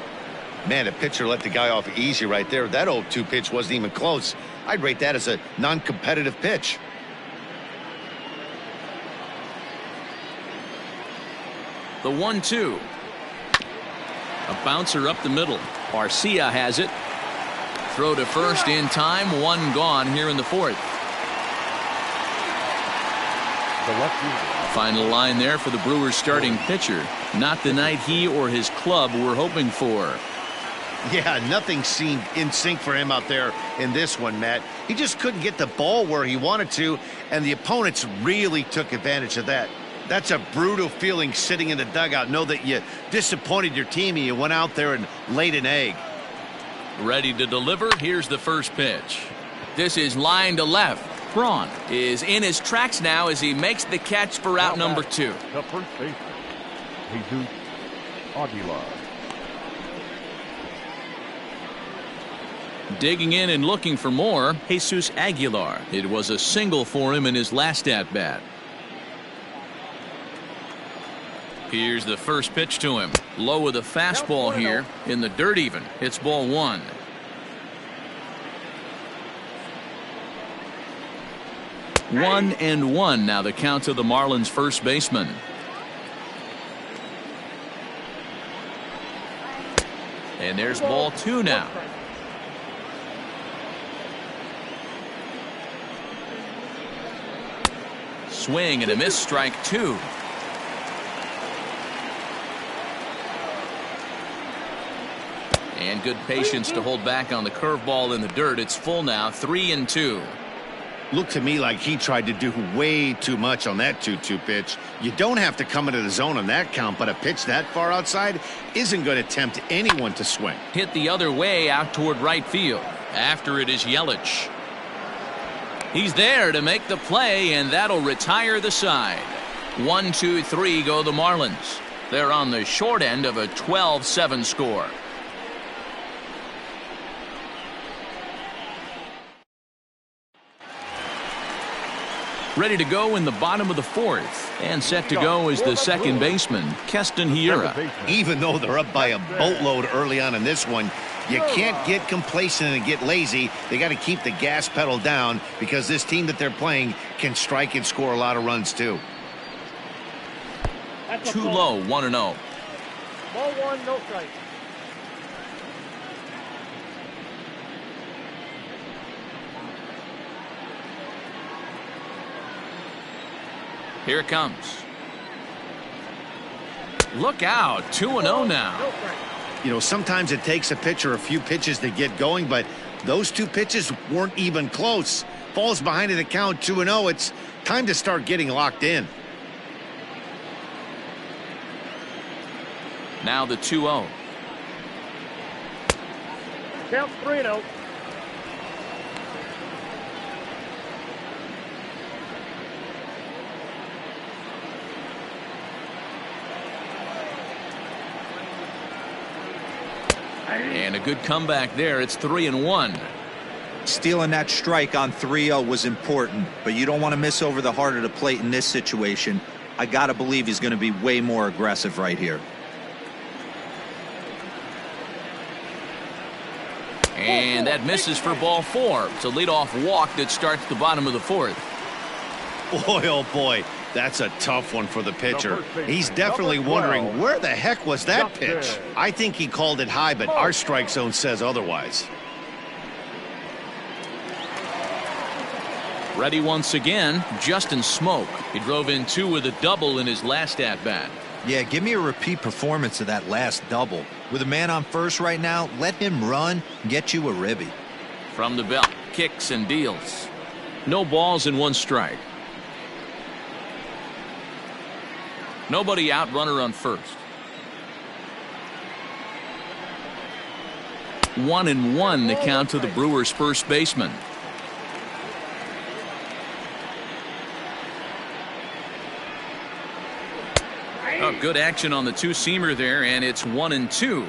Man, a pitcher let the guy off easy right there. That 0-2 pitch wasn't even close. I'd rate that as a non-competitive pitch. The 1-2. A bouncer up the middle. Garcia has it. Throw to first in time. 1 gone here in the 4th. Final line there for the Brewers starting pitcher. Not the night he or his club were hoping for. Yeah, nothing seemed in sync for him out there in this one, Matt. He just couldn't get the ball where he wanted to, and the opponents really took advantage of that. That's a brutal feeling sitting in the dugout. Know that you disappointed your team and you went out there and laid an egg. Ready to deliver. Here's the first pitch. This is line to left. Braun is in his tracks now as he makes the catch for out number 2. The first baseman, Jesus Aguilar. Digging in and looking for more, Jesus Aguilar. It was a single for him in his last at-bat. Here's the first pitch to him. Low with a fastball here in the dirt even. It's ball 1. One and one now the count to the Marlins first baseman. And there's ball 2 now. Swing and a miss, strike 2. And good patience to hold back on the curveball in the dirt. It's full now, 3-2. Looked to me like he tried to do way too much on that 2-2 pitch. You don't have to come into the zone on that count, but a pitch that far outside isn't going to tempt anyone to swing. Hit the other way out toward right field. After it is Yelich. He's there to make the play, and that'll retire the side. 1, 2, 3 go the Marlins. They're on the short end of a 12-7 score. Ready to go in the bottom of the 4th, and set to go is the second baseman, Keston Hiura. Even though they're up by a boatload early on in this one, you can't get complacent and get lazy. They got to keep the gas pedal down because this team that they're playing can strike and score a lot of runs too. Too low, 1-0. Ball 1, no strike. Here it comes. Look out, 2-0 now. You know, sometimes it takes a pitcher a few pitches to get going, but those 2 pitches weren't even close. Falls behind in the count, 2-0. It's time to start getting locked in. Now the 2-0. Count 3-0. And a good comeback there. It's 3-1. Stealing that strike on 3-0 was important, but you don't want to miss over the heart of the plate in this situation. I got to believe he's going to be way more aggressive right here. And that misses for ball 4. It's a leadoff walk that starts the bottom of the 4th. Boy, oh boy, that's a tough one for the pitcher. He's definitely wondering, where the heck was that pitch? I think he called it high, but our strike zone says otherwise. Ready once again, Justin Smoke. He drove in 2 with a double in his last at-bat. Yeah, give me a repeat performance of that last double. With a man on first right now, let him run and get you a ribby. From the belt, kicks and deals. No balls and 1 strike. Nobody out, runner on first. 1-1 the count to the Brewers' first baseman. Oh, good action on the 2-seamer there, and it's 1-2.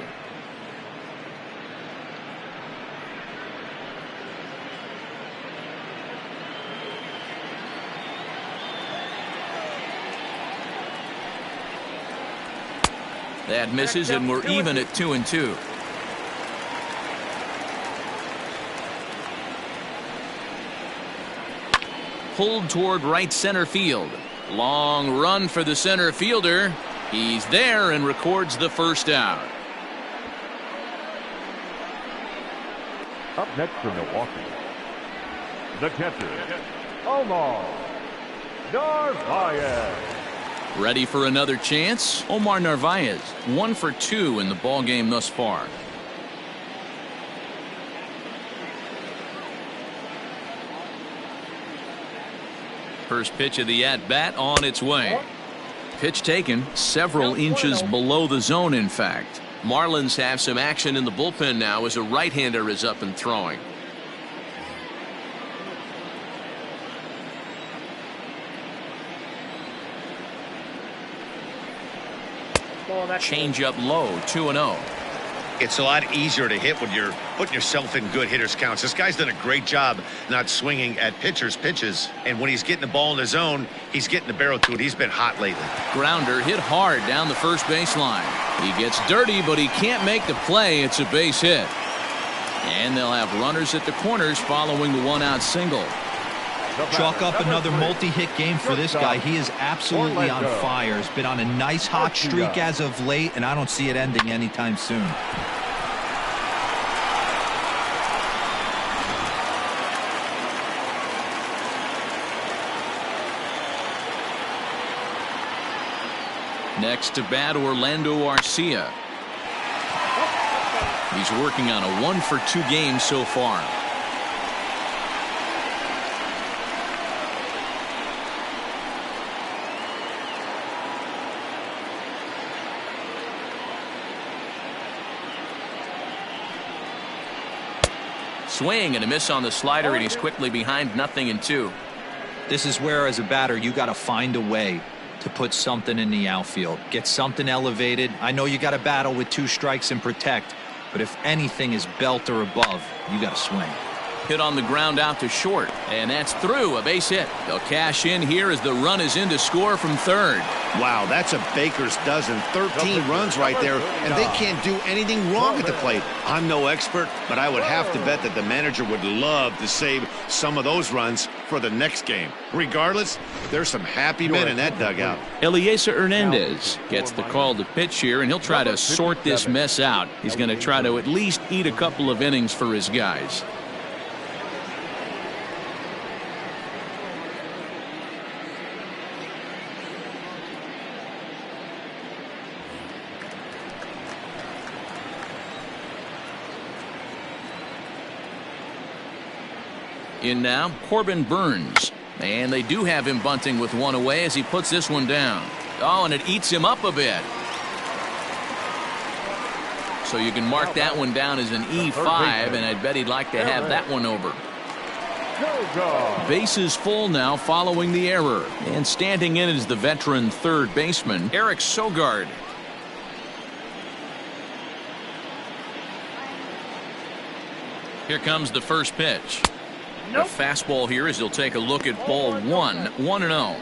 That misses, and we're even at 2-2. Pulled toward right center field. Long run for the center fielder. He's there and records the first out. Up next for Milwaukee, the catcher, Omar Narvaez. Ready for another chance? Omar Narvaez, 1 for 2 in the ballgame thus far. First pitch of the at-bat on its way. Pitch taken several inches below the zone, in fact. Marlins have some action in the bullpen now as a right-hander is up and throwing. Change up low, 2-0. It's a lot easier to hit when you're putting yourself in good hitters counts. This guy's done a great job not swinging at pitchers' pitches. And when he's getting the ball in the zone, he's getting the barrel to it. He's been hot lately. Grounder hit hard down the first baseline. He gets dirty, but he can't make the play. It's a base hit. And they'll have runners at the corners following the 1-out single. Chalk up another multi-hit game for this guy. He is absolutely on fire. He's been on a nice hot streak as of late, and I don't see it ending anytime soon. Next to bat, Orlando Arcia. He's working on a 1 for 2 game so far. Swing and a miss on the slider, and he's quickly behind 0-2. This is where, as a batter, you got to find a way to put something in the outfield. Get something elevated. I know you got to battle with 2 strikes and protect, but if anything is belt or above, you got to swing. Hit on the ground out to short, and that's through, a base hit. They'll cash in here as the run is in to score from third. Wow, that's a baker's dozen. 13 runs right there, and they can't do anything wrong at the plate. I'm no expert, but I would have to bet that the manager would love to save some of those runs for the next game. Regardless, there's some happy men in that dugout. Eliezer Hernandez gets the call to pitch here, and he'll try to sort this mess out. He's going to try to at least eat a couple of innings for his guys. In now, Corbin Burns. And they do have him bunting with 1 away as he puts this one down. Oh, and it eats him up a bit. So you can mark that one down as an E5, and I'd bet he'd like to have that one over. Bases full now following the error. And standing in is the veteran third baseman, Eric Sogard. Here comes the first pitch. The fastball here as he'll take a look at ball one, 1-0.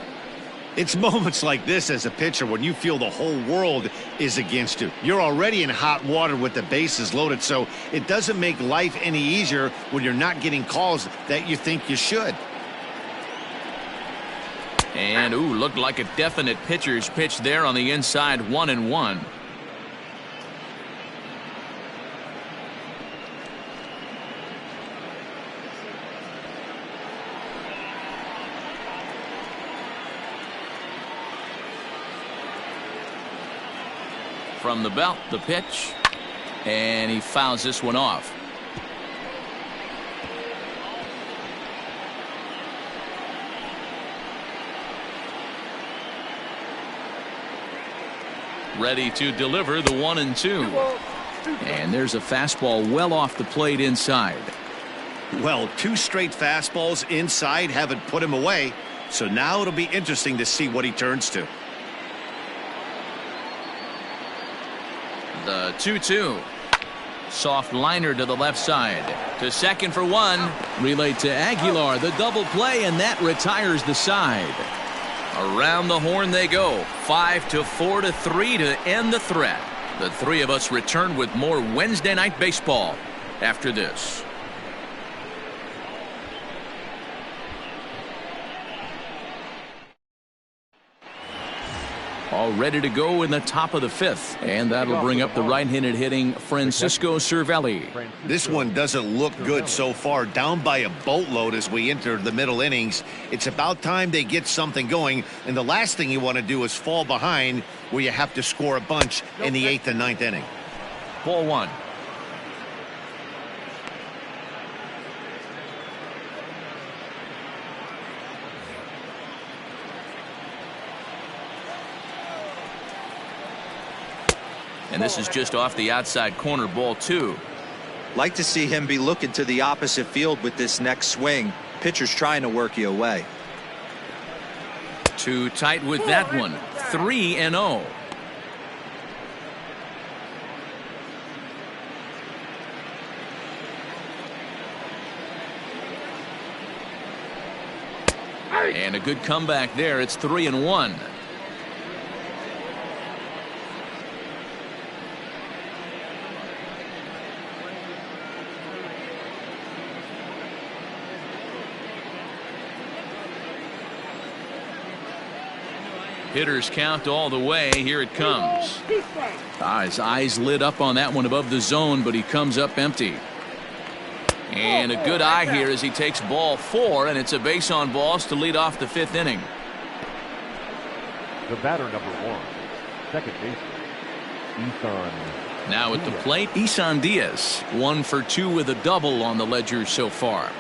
It's moments like this as a pitcher when you feel the whole world is against you. You're already in hot water with the bases loaded, so it doesn't make life any easier when you're not getting calls that you think you should. And, looked like a definite pitcher's pitch there on the inside, 1-1. From the belt, the pitch, and he fouls this one off. Ready to deliver the 1-2. And there's a fastball well off the plate inside. Well, 2 straight fastballs inside haven't put him away, so now it'll be interesting to see what he turns to. The 2-2. Soft liner to the left side. To second for 1. Relayed to Aguilar. The double play, and that retires the side. Around the horn they go. 5-4-3 to end the threat. The three of us return with more Wednesday Night Baseball after this. All ready to go in the top of the 5th. And that'll bring up the right-handed hitting Francisco Cervelli. This one doesn't look good so far. Down by a boatload as we enter the middle innings. It's about time they get something going. And the last thing you want to do is fall behind where you have to score a bunch in the 8th and 9th inning. Ball 1. And this is just off the outside corner, ball 2. Like to see him be looking to the opposite field with this next swing. Pitcher's trying to work you away. Too tight with that one. 3-0. And a good comeback there. It's 3-1. Hitters count all the way. Here it comes. His eyes lit up on that one above the zone, but he comes up empty. And a good eye here as he takes ball 4, and it's a base on balls to lead off the 5th inning. The batter, number 1, second baseman, Isan. Now at the plate, Isan Diaz. 1 for 2 with a double on the ledger so far.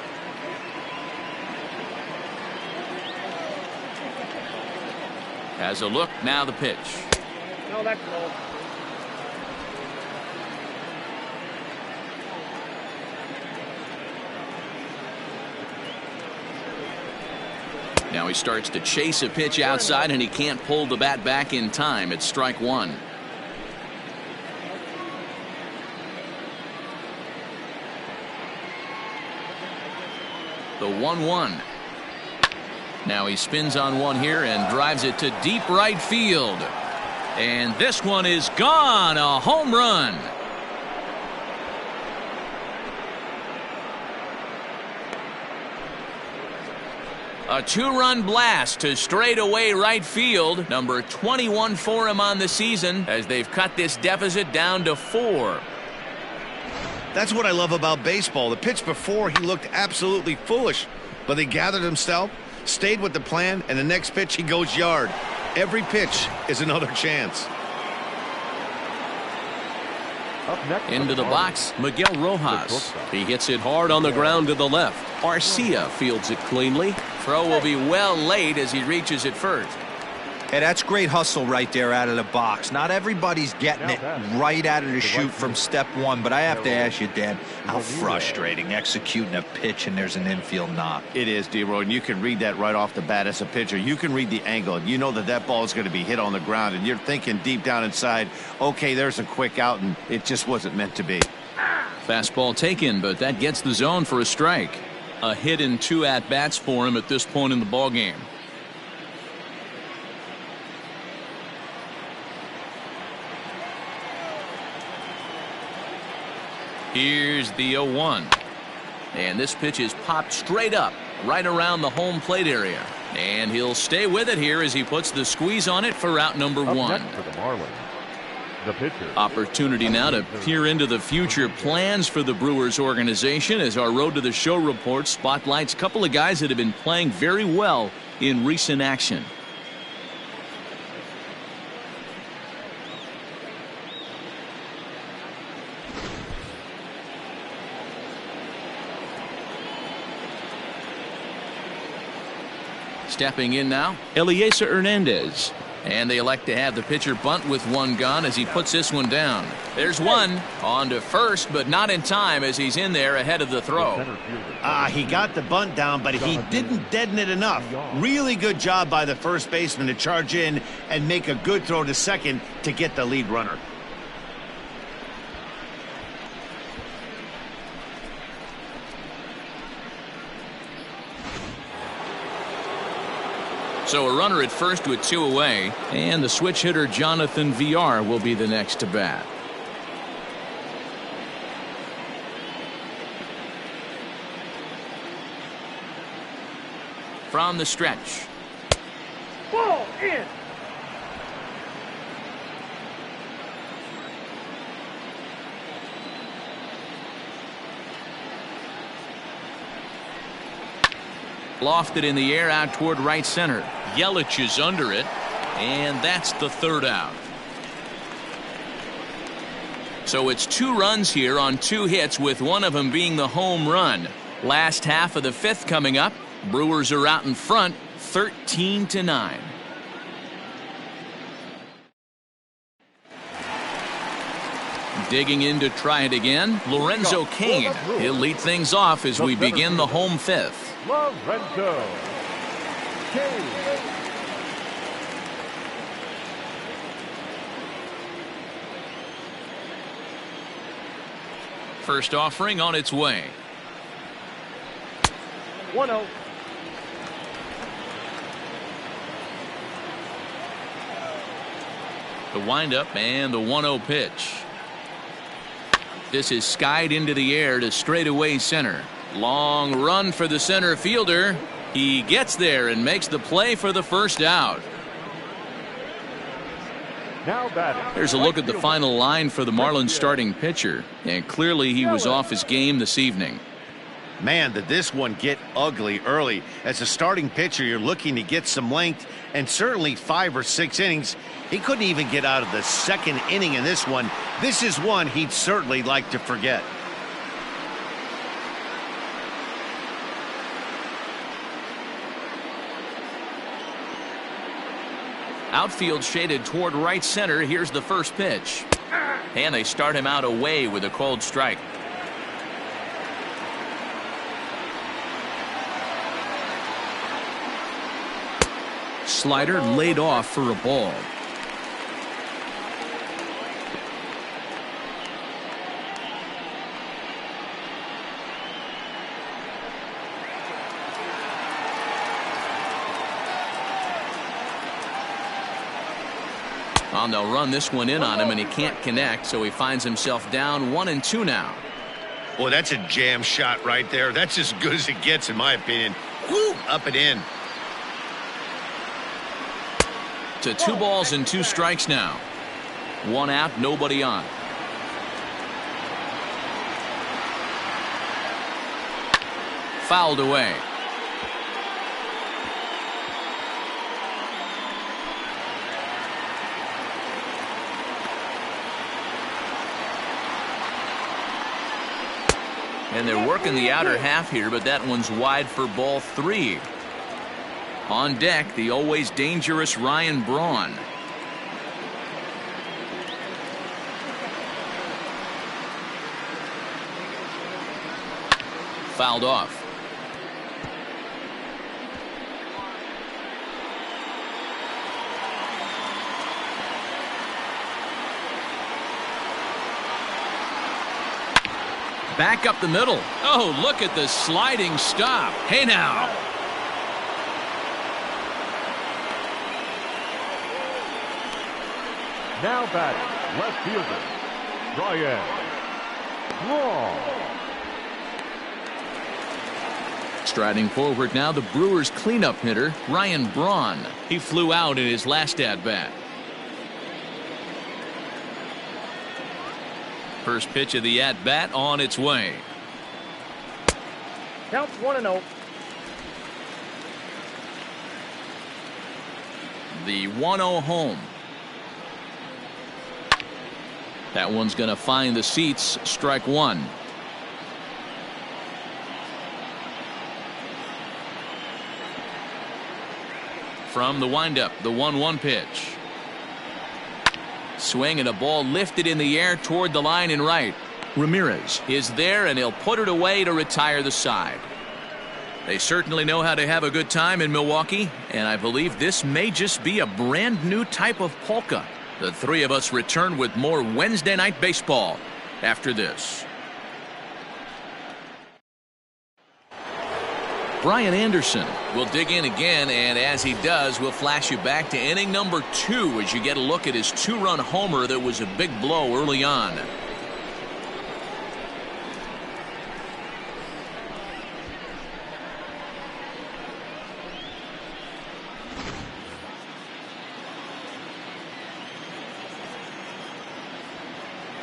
Has a look, now the pitch. No, that's low. Now he starts to chase a pitch outside, and he can't pull the bat back in time. It's strike 1. The 1-1. Now he spins on one here and drives it to deep right field. And this one is gone. A home run. A 2-run blast to straightaway right field. Number 21 for him on the season as they've cut this deficit down to 4. That's what I love about baseball. The pitch before, he looked absolutely foolish, but he gathered himself, stayed with the plan, and the next pitch he goes yard. Every pitch is another chance. Up next, into the box, Miguel Rojas. He hits it hard on the ground to the left. Arcia fields it cleanly. Throw will be well late as he reaches it first. Hey, that's great hustle right there out of the box. Not everybody's getting it right out of the chute from step 1, but I have to ask you, Dan, how frustrating executing a pitch and there's an infield knock. It is, D-Roy, and you can read that right off the bat as a pitcher. You can read the angle. You know that ball is going to be hit on the ground, and you're thinking deep down inside, okay, there's a quick out, and it just wasn't meant to be. Fastball taken, but that gets the zone for a strike. A hit and 2 at-bats for him at this point in the ballgame. Here's the 0-1. And this pitch is popped straight up, right around the home plate area. And he'll stay with it here as he puts the squeeze on it for out number 1. Next for the Marlins, the pitcher. Opportunity now to peer into the future plans for the Brewers organization as our Road to the Show report spotlights a couple of guys that have been playing very well in recent action. Stepping in now, Eliezer Hernandez. And they elect to have the pitcher bunt with 1 gone as he puts this one down. There's one on to first, but not in time as he's in there ahead of the throw. He got the bunt down, but he didn't deaden it enough. Really good job by the first baseman to charge in and make a good throw to second to get the lead runner. So a runner at first with 2 away, and the switch hitter Jonathan VR will be the next to bat. From the stretch. Ball in. Lofted in the air out toward right center. Yelich is under it, and that's the 3rd out. So it's 2 runs here on 2 hits, with one of them being the home run. Last half of the 5th coming up. Brewers are out in front, 13-9. Digging in to try it again, Lorenzo Cain. He'll lead things off as we begin the home 5th. Lorenzo Cain. First offering on its way. 1-0. The windup and the 1-0 pitch. This is skied into the air to straightaway center. Long run for the center fielder. He gets there and makes the play for the first out. Now batting. Here's a look at the final line for the Marlins starting pitcher, and clearly he was off his game this evening. Man, did this one get ugly early. As a starting pitcher, you're looking to get some length, and certainly 5 or 6 innings. He couldn't even get out of the 2nd inning in this one. This is one he'd certainly like to forget. Outfield shaded toward right center. Here's the first pitch. And they start him out away with a cold strike. Slider laid off for a ball. And they'll run this one in on him, and he can't connect, so he finds himself down 1-2 now. Boy, that's a jam shot right there. That's as good as it gets, in my opinion. Woo, up and in. To 2 balls and 2 strikes now. 1 out, nobody on. Fouled away. And they're working the outer half here, but that one's wide for ball 3. On deck, the always dangerous Ryan Braun. Fouled off. Back up the middle. Oh, look at the sliding stop. Hey now. Now batting, left fielder, Ryan Braun. Striding forward now, the Brewers cleanup hitter, Ryan Braun. He flew out in his last at-bat. First pitch of the at-bat on its way. Count 1-0. The 1-0 home. That one's going to find the seats. Strike one. From the windup, the 1-1 pitch. Swing and a ball lifted in the air toward the line and right. Ramirez is there, and he'll put it away to retire the side. They certainly know how to have a good time in Milwaukee, and I believe this may just be a brand new type of polka. The three of us return with more Wednesday Night Baseball after this. Brian Anderson will dig in again, and as he does, we'll flash you back to inning number 2 as you get a look at his 2-run homer that was a big blow early on.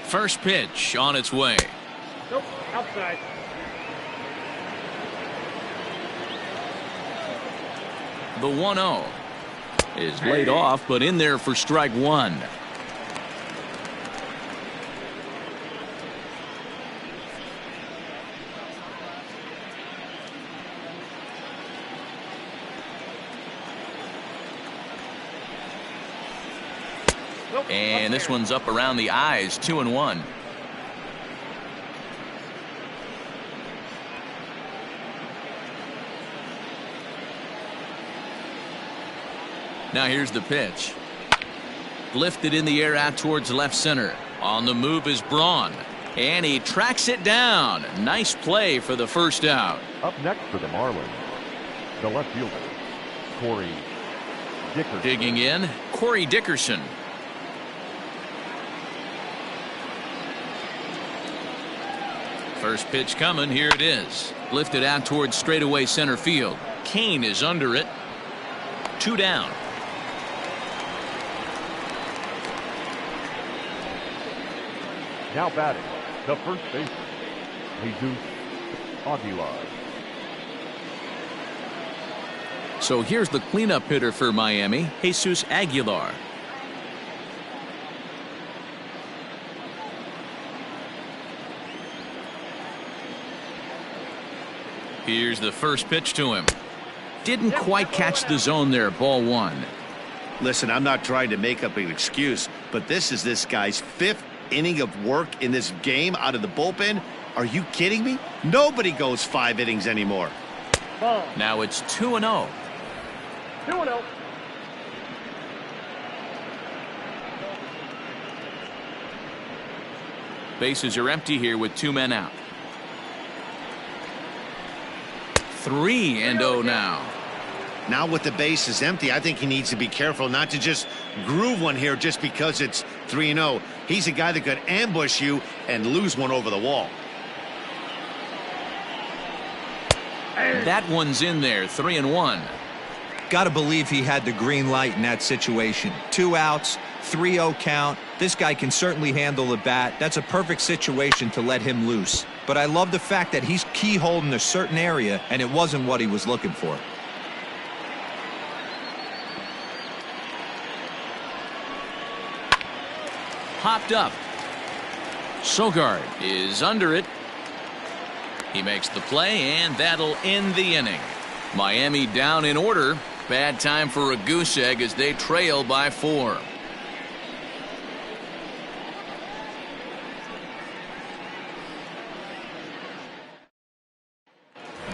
First pitch on its way. Nope, outside. The 1-0 is laid off, but in there for strike one. And this one's up around the eyes, 2-1. Now here's the pitch. Lifted in the air out towards left center. On the move is Braun. And he tracks it down. Nice play for the first out. Up next for the Marlins, the left fielder, Corey Dickerson. Digging in, Corey Dickerson. First pitch coming. Here it is. Lifted out towards straightaway center field. Kane is under it. 2 down. Now batting, the first baseman, Jesus Aguilar. So here's the cleanup hitter for Miami, Jesus Aguilar. Here's the first pitch to him. Didn't quite catch the zone there. Ball one. Listen, I'm not trying to make up an excuse, but this is this guy's 5th inning of work in this game out of the bullpen. Are you kidding me? Nobody goes 5 innings anymore. Ball. Now it's 2-0. 2-0. Bases are empty here with 2 men out. 3-0 now. Now with the base is empty, I think he needs to be careful not to just groove one here just because it's 3-0. He's a guy that could ambush you and lose one over the wall. That one's in there. 3-1. Got to believe he had the green light in that situation. 2 outs, 3-0 count. This guy can certainly handle the bat. That's a perfect situation to let him loose. But I love the fact that he's keyholing a certain area, and it wasn't what he was looking for. Popped up. Sogard is under it. He makes the play, and that'll end the inning. Miami down in order. Bad time for a goose egg as they trail by 4.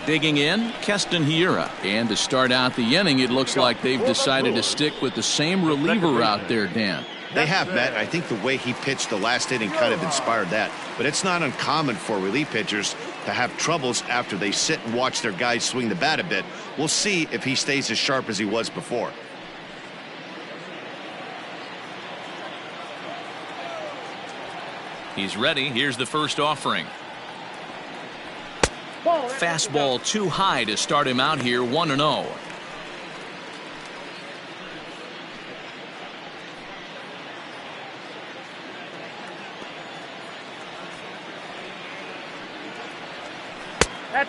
Digging in, Keston Hiura. And to start out the inning, it looks like they've decided to stick with the same reliever out there, Dan. They have, Matt. I think the way he pitched the last inning kind of inspired that. But it's not uncommon for relief pitchers to have troubles after they sit and watch their guys swing the bat a bit. We'll see if he stays as sharp as he was before. He's ready. Here's the first offering. Fastball too high to start him out here, 1-0.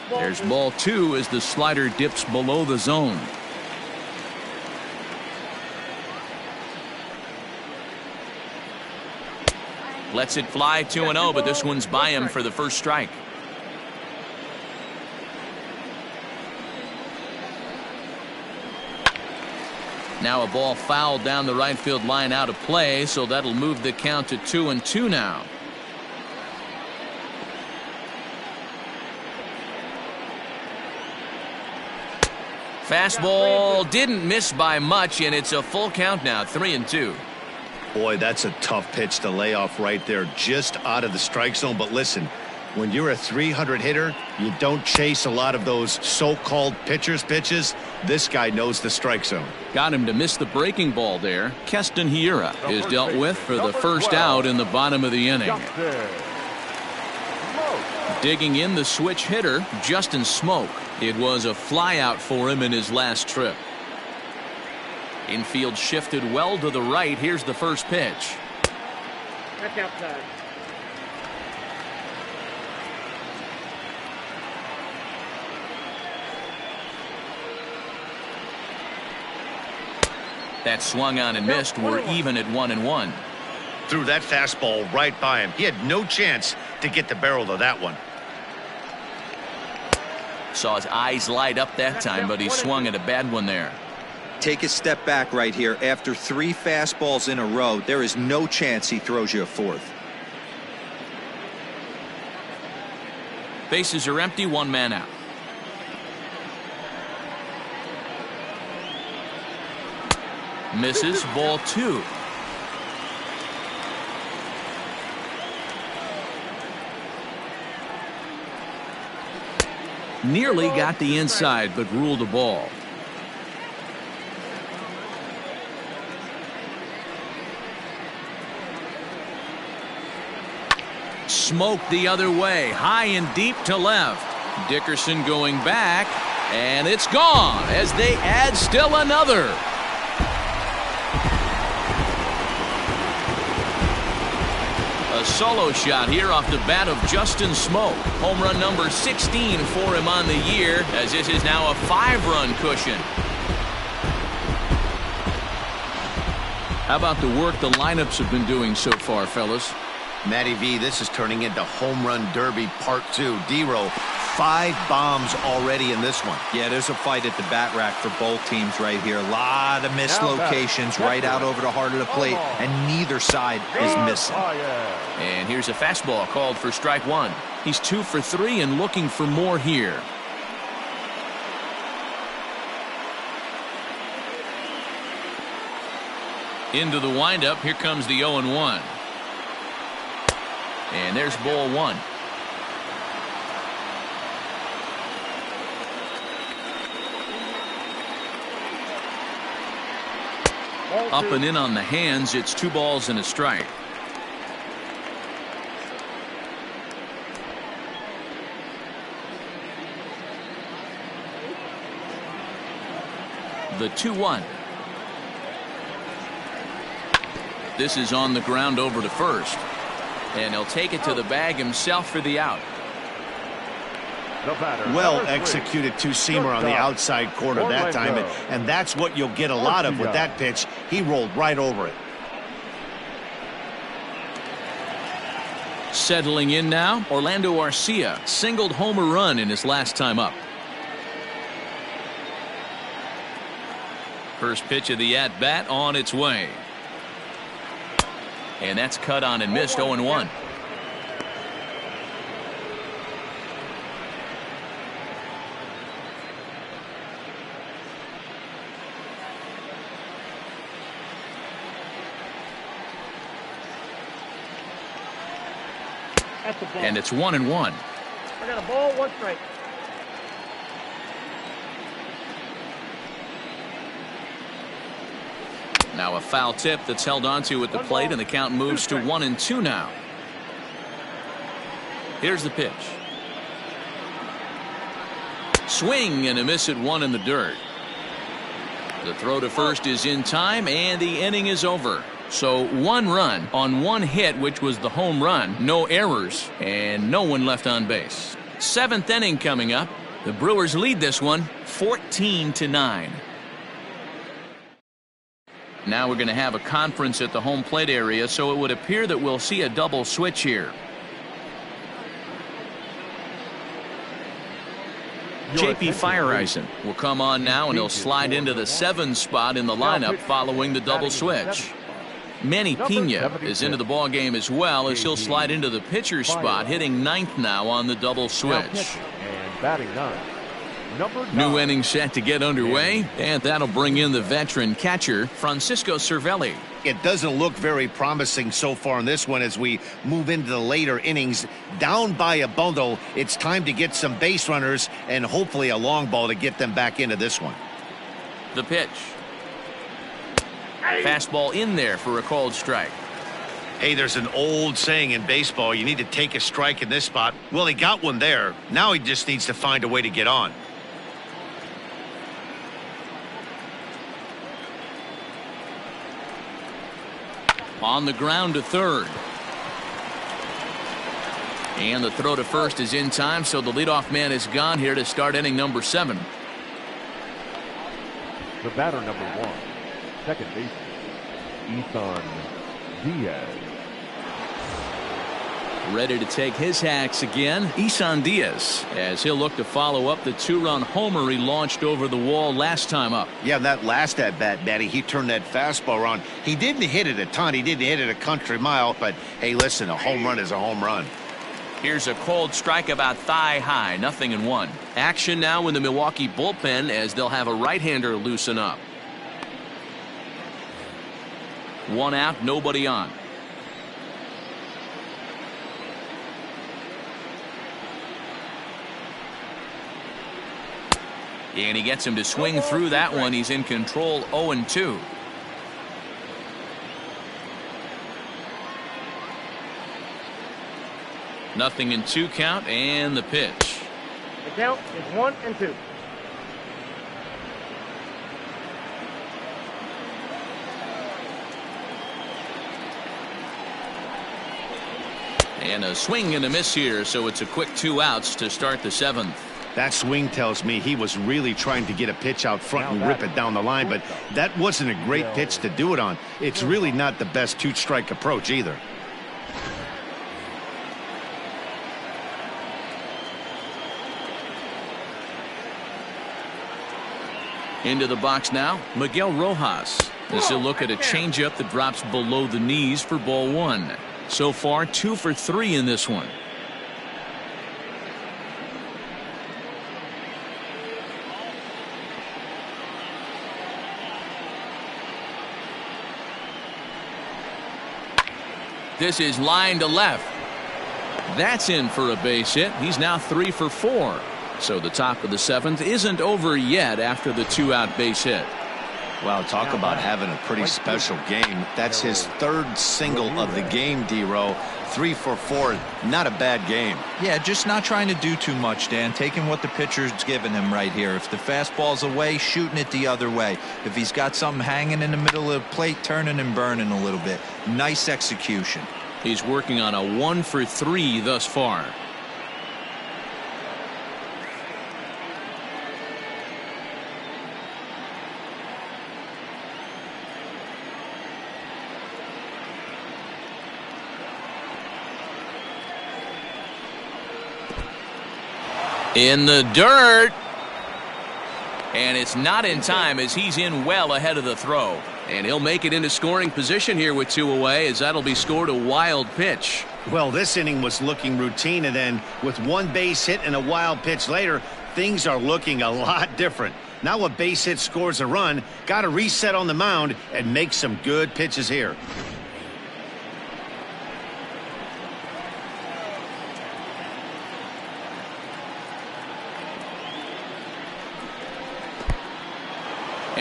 There's ball 2 as the slider dips below the zone. Lets it fly 2-0, but this one's by him for the first strike. Now a ball fouled down the right field line out of play, so that'll move the count to 2-2 now. Fastball didn't miss by much, and it's a full count now, 3-2. Boy, that's a tough pitch to lay off right there, just out of the strike zone. But listen, when you're a 300 hitter, you don't chase a lot of those so-called pitcher's pitches. This guy knows the strike zone. Got him to miss the breaking ball there. Keston Hiura is dealt with for the first out in the bottom of the inning. Digging in the switch hitter, Justin Smoke. It was a flyout for him in his last trip. Infield shifted well to the right. Here's the first pitch. That's outside. That swung on and missed. We're even at 1-1. Threw that fastball right by him. He had no chance to get the barrel to that one. Saw his eyes light up that time, but he swung at a bad one there. Take a step back right here. After 3 fastballs in a row, there is no chance he throws you a fourth. Bases are empty, 1 man out. Misses, ball 2. Nearly got the inside, but ruled a ball. Smoke the other way, high and deep to left. Dickerson going back, and it's gone as they add still another. A solo shot here off the bat of Justin Smoke. Home run number 16 for him on the year, as this is now a 5-run cushion. How about the work the lineups have been doing so far, fellas? Matty V, this is turning into home run derby part 2. D-Row, 5 bombs already in this one. Yeah, there's a fight at the bat rack for both teams right here. A lot of missed locations right out over the heart of the plate, and neither side is missing. And here's a fastball called for strike 1. He's 2 for 3 and looking for more here. Into the windup. Here comes the 0-1. And there's ball 1. Up and in on the hands. It's 2 balls and a strike. The 2-1. This is on the ground over to first. And he'll take it to the bag himself for the out. Well executed two-seamer on the outside corner that time, and that's what you'll get a lot of with that pitch. He rolled right over it. Settling in now, Orlando Arcia singled home a run in his last time up. First pitch of the at-bat on its way. And that's cut on and missed, 0-1. That's a ball. And it's 1-1. I got a ball, 1 strike. Now a foul tip that's held onto at the plate, and the count moves to 1-2 now. Here's the pitch. Swing and a miss at 1 in the dirt. The throw to first is in time, and the inning is over. So 1 run on 1 hit, which was the home run, no errors, and no one left on base. 7th inning coming up. The Brewers lead this one 14-9. Now we're going to have a conference at the home plate area, so it would appear that we'll see a double switch here. J.P. Fireisen will come on now, and he'll slide into the 7 spot in the lineup following the double switch. Manny Pena is into the ball game as well, as he'll slide into the pitcher's spot, hitting 9th now on the double switch. And batting 9. New inning set to get underway, and that'll bring in the veteran catcher, Francisco Cervelli. It doesn't look very promising so far in this one as we move into the later innings. Down by a bundle, it's time to get some base runners and hopefully a long ball to get them back into this one. The pitch. Fastball in there for a called strike. Hey, there's an old saying in baseball, you need to take a strike in this spot. Well, he got one there. Now he just needs to find a way to get on. On the ground to third. And the throw to first is in time, so the leadoff man is gone here to start inning number 7. The batter number 1, second baseman, Isan Diaz. Ready to take his hacks again, Isan Diaz, as he'll look to follow up the 2-run homer he launched over the wall last time up. Yeah, that last at-bat, Matty, he turned that fastball around. He didn't hit it a ton. He didn't hit it a country mile. But, hey, listen, a home run is a home run. Here's a cold strike about thigh high, 0-1. Action now in the Milwaukee bullpen as they'll have a right-hander loosen up. 1 out, nobody on. And he gets him to swing through that one. He's in control, 0-2. Nothing in 2 count, and the pitch. The count is 1-2. And a swing and a miss here, so it's a quick 2 outs to start the 7th. That swing tells me he was really trying to get a pitch out front and rip it down the line, but that wasn't a great pitch to do it on. It's really not the best 2-strike approach either. Into the box now, Miguel Rojas. This will look at a changeup that drops below the knees for ball 1. So far, 2 for 3 in this one. This is line to left. That's in for a base hit. He's now 3 for 4. So the top of the 7th isn't over yet after the 2-out base hit. Wow, talk about having a pretty special game. That's his 3rd single of the game, D-Row. 3 for 4. Not a bad game. Yeah, just not trying to do too much, Dan. Taking what the pitcher's giving him right here. If the fastball's away, shooting it the other way. If he's got something hanging in the middle of the plate, turning and burning a little bit. Nice execution. He's working on a 1 for 3 thus far. In the dirt. And it's not in time as he's in well ahead of the throw. And he'll make it into scoring position here with 2 away, as that'll be scored a wild pitch. Well, this inning was looking routine, and then with 1 base hit and a wild pitch later, things are looking a lot different. Now a base hit scores a run, got to reset on the mound and make some good pitches here.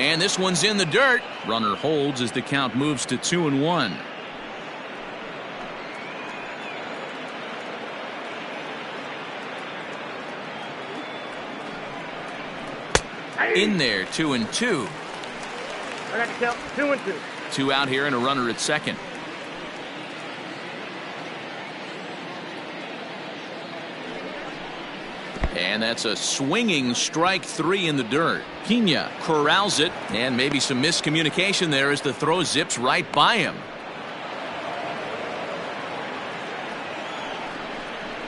And this one's in the dirt. Runner holds as the count moves to 2-1. In there, 2-2. I got to count 2-2. 2 out here and a runner at second. And that's a swinging strike 3 in the dirt. Pena corrals it, and maybe some miscommunication there as the throw zips right by him.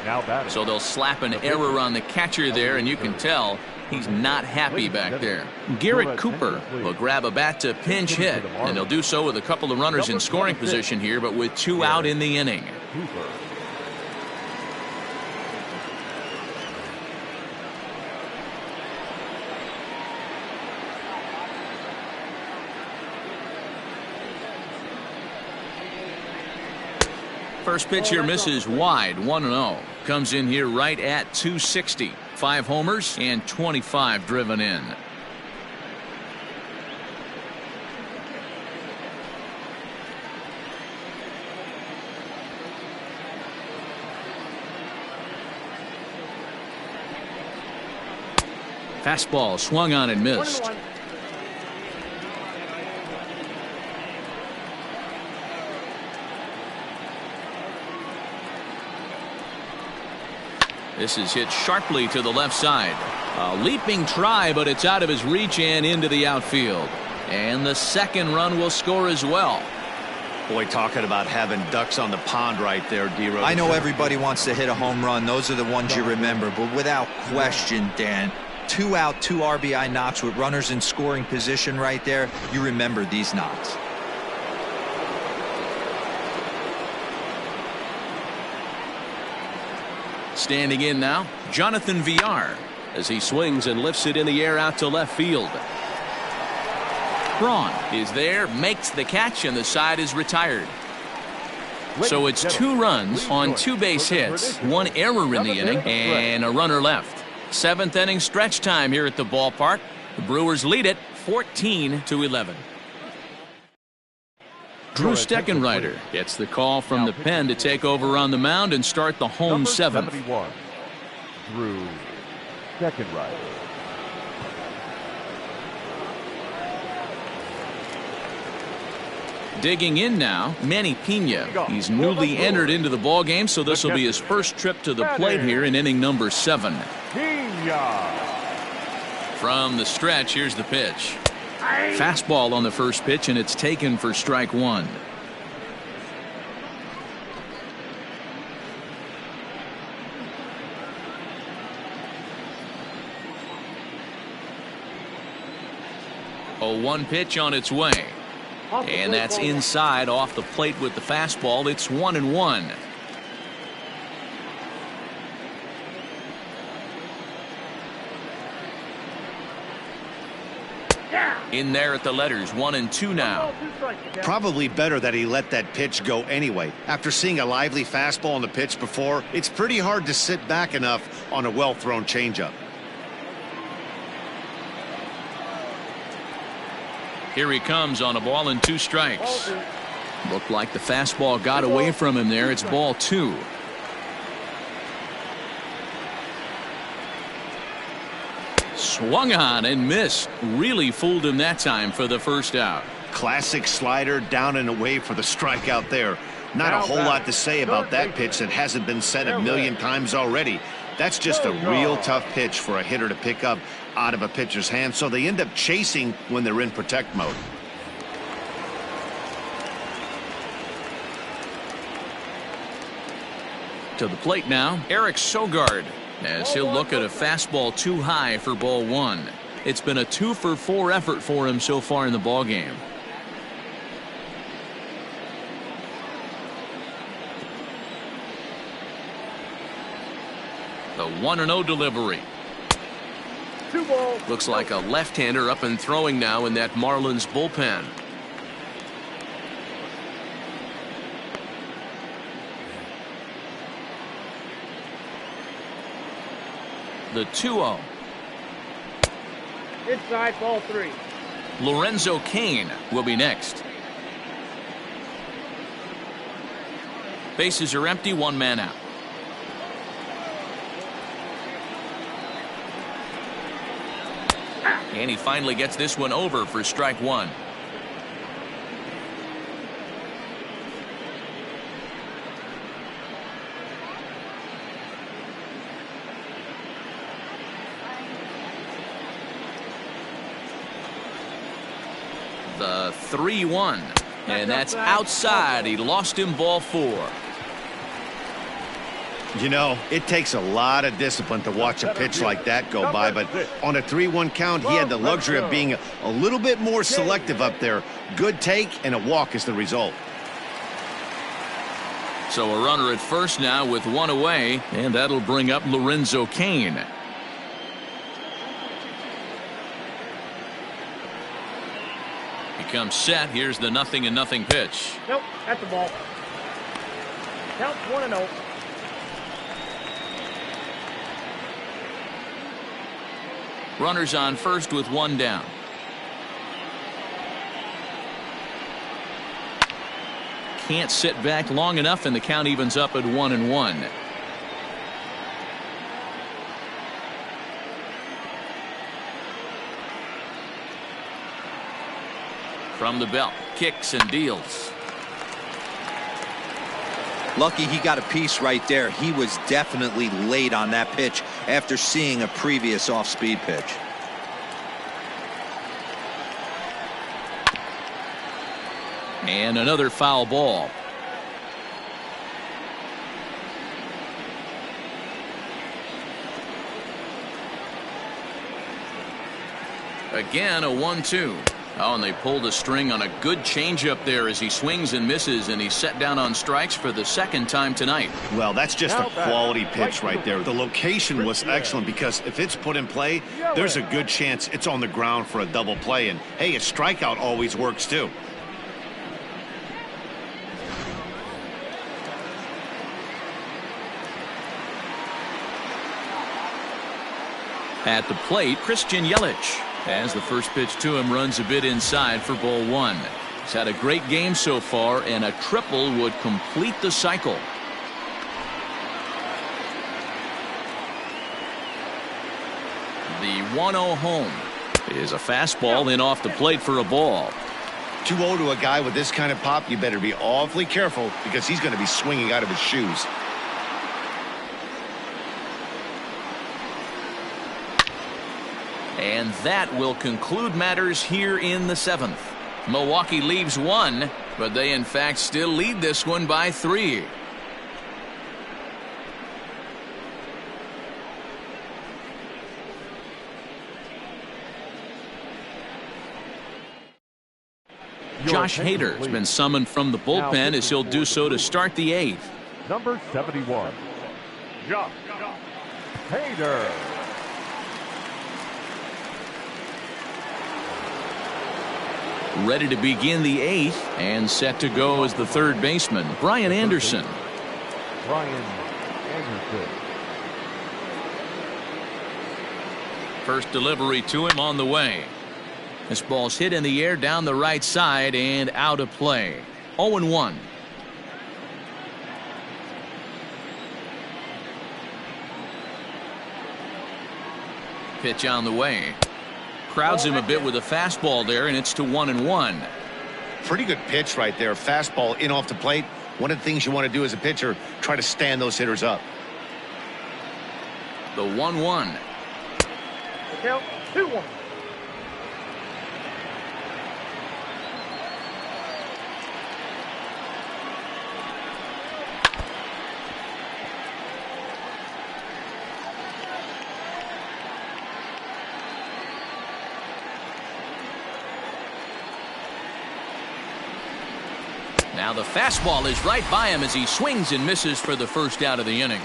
Now batting. So they'll slap an error on the catcher there, and you can tell he's not happy back there. Garrett Cooper will grab a bat to pinch hit, and they'll do so with a couple of runners in scoring position here, but with 2 out in the inning. Cooper. First pitch here misses wide, 1-0. Comes in here right at 260. 5 homers and 25 driven in. Fastball swung on and missed. 1-1. This is hit sharply to the left side. A leaping try, but it's out of his reach and into the outfield. And the second run will score as well. Boy, talking about having ducks on the pond right there, D-Rose. I know everybody wants to hit a home run. Those are the ones you remember. But without question, Dan, 2 out, 2 RBI knocks with runners in scoring position right there. You remember these knocks. Standing in now, Jonathan Villar, as he swings and lifts it in the air out to left field. Braun is there, makes the catch, and the side is retired. So it's 2 runs on 2 base hits, 1 error in the inning, and a runner left. 7th inning stretch time here at the ballpark. The Brewers lead it 14-11. Drew Steckenrider gets the call from the pen to take over on the mound and start the home 7th. 71. Drew Steckenrider. Digging in now, Manny Pena. He's newly entered into the ballgame, so this will be his first trip to the plate here in inning number 7. Pena. From the stretch, here's the pitch. Fastball on the first pitch, and it's taken for strike 1. A 1 pitch on its way. And that's inside off the plate with the fastball. It's 1-1. In there at the letters, 1-2 now. Probably better that he let that pitch go anyway. After seeing a lively fastball on the pitch before, it's pretty hard to sit back enough on a well-thrown changeup. Here he comes on a ball and 2 strikes. Looked like the fastball got away from him there. It's ball 2. Swung on and missed. Really fooled him that time for the first out. Classic slider down and away for the strikeout there. Not a whole lot to say about that pitch that hasn't been said a million times already. That's just a real tough pitch for a hitter to pick up out of a pitcher's hand, so they end up chasing when they're in protect mode. To the plate now, Eric Sogard, as he'll look at a fastball too high for ball 1. It's been a 2-for-4 effort for him so far in the ballgame. The 1-0 delivery. 2 balls. Looks like a left-hander up and throwing now in that Marlins bullpen. The 2-0. Inside, ball 3. Lorenzo Cain will be next. Bases are empty, one man out. And he finally gets this one over for strike one. The 3-1. And that's outside. He lost him, ball 4. You know, it takes a lot of discipline to watch a pitch like that go by, but on a 3-1 count, he had the luxury of being a little bit more selective up there. Good take, and a walk is the result. So a runner at first now with one away, and that'll bring up Lorenzo Cain. He comes set. Here's the 0-0 pitch. Nope, that's the ball. Count 1-0. Runners on first with one down. Can't sit back long enough, and the count evens up at 1-1. From the belt, kicks and deals. Lucky he got a piece right there. He was definitely late on that pitch after seeing a previous off-speed pitch. And another foul ball. Again, a 1-2. Oh, and they pulled a string on a good changeup there as he swings and misses, and he's set down on strikes for the second time tonight. Well, that's just a quality pitch right there. The location was excellent because if it's put in play, there's a good chance it's on the ground for a double play. And, hey, a strikeout always works, too. At the plate, Christian Yelich, as the first pitch to him runs a bit inside for ball 1. He's had a great game so far, and a triple would complete the cycle. The 1-0 home is a fastball in off the plate for a ball. 2-0 to a guy with this kind of pop, you better be awfully careful because he's going to be swinging out of his shoes. And that will conclude matters here in the 7th. Milwaukee leaves 1, but they in fact still lead this one by 3. Josh Hader has been summoned from the bullpen as he'll do so to start the 8th. Number 71, Josh Hader. Ready to begin the 8th and set to go as the third baseman, Brian Anderson. First delivery to him on the way. This ball's hit in the air down the right side and out of play. 0-1. Pitch on the way. Crowds him a bit with a fastball there, and it's to 1-1. Pretty good pitch right there. Fastball in off the plate. One of the things you want to do as a pitcher, try to stand those hitters up. The 1-1. Count 2-1. Now the fastball is right by him as he swings and misses for the first out of the inning.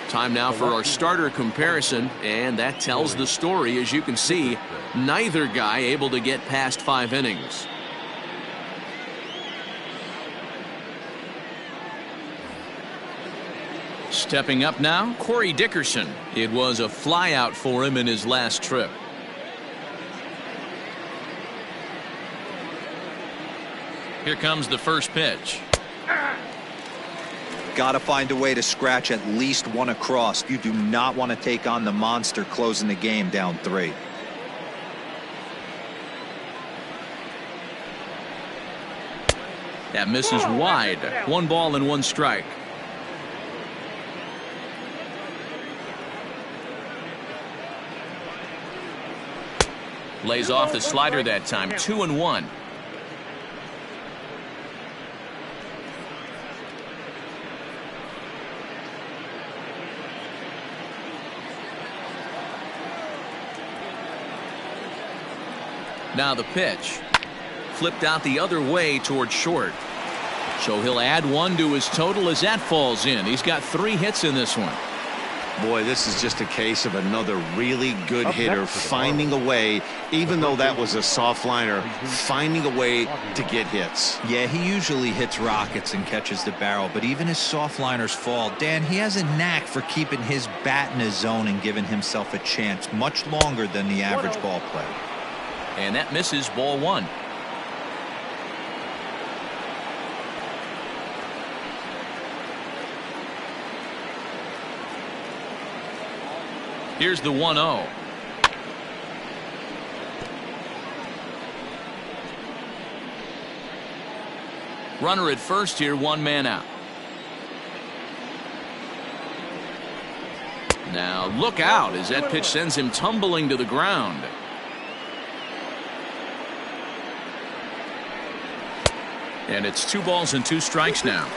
Time now for our starter comparison, and that tells the story. As you can see, neither guy able to get past 5 innings. Stepping up now, Corey Dickerson. It was a flyout for him in his last trip. Here comes the first pitch. Got to find a way to scratch at least one across. You do not want to take on the monster closing the game down 3. That misses wide. 1 ball and 1 strike. Lays off the slider that time. 2-1. Now the pitch. Flipped out the other way towards short. So he'll add 1 to his total as that falls in. He's got 3 hits in this one. Boy, this is just a case of another really good hitter finding a way, even though that was a soft liner, finding a way to get hits. Yeah, he usually hits rockets and catches the barrel, but even his soft liners fall. Dan, he has a knack for keeping his bat in his zone and giving himself a chance much longer than the average ball player. And that misses. Ball 1. Here's the 1-0. Runner at first here, 1 man out. Now look out as that pitch sends him tumbling to the ground. And it's 2 balls and 2 strikes now.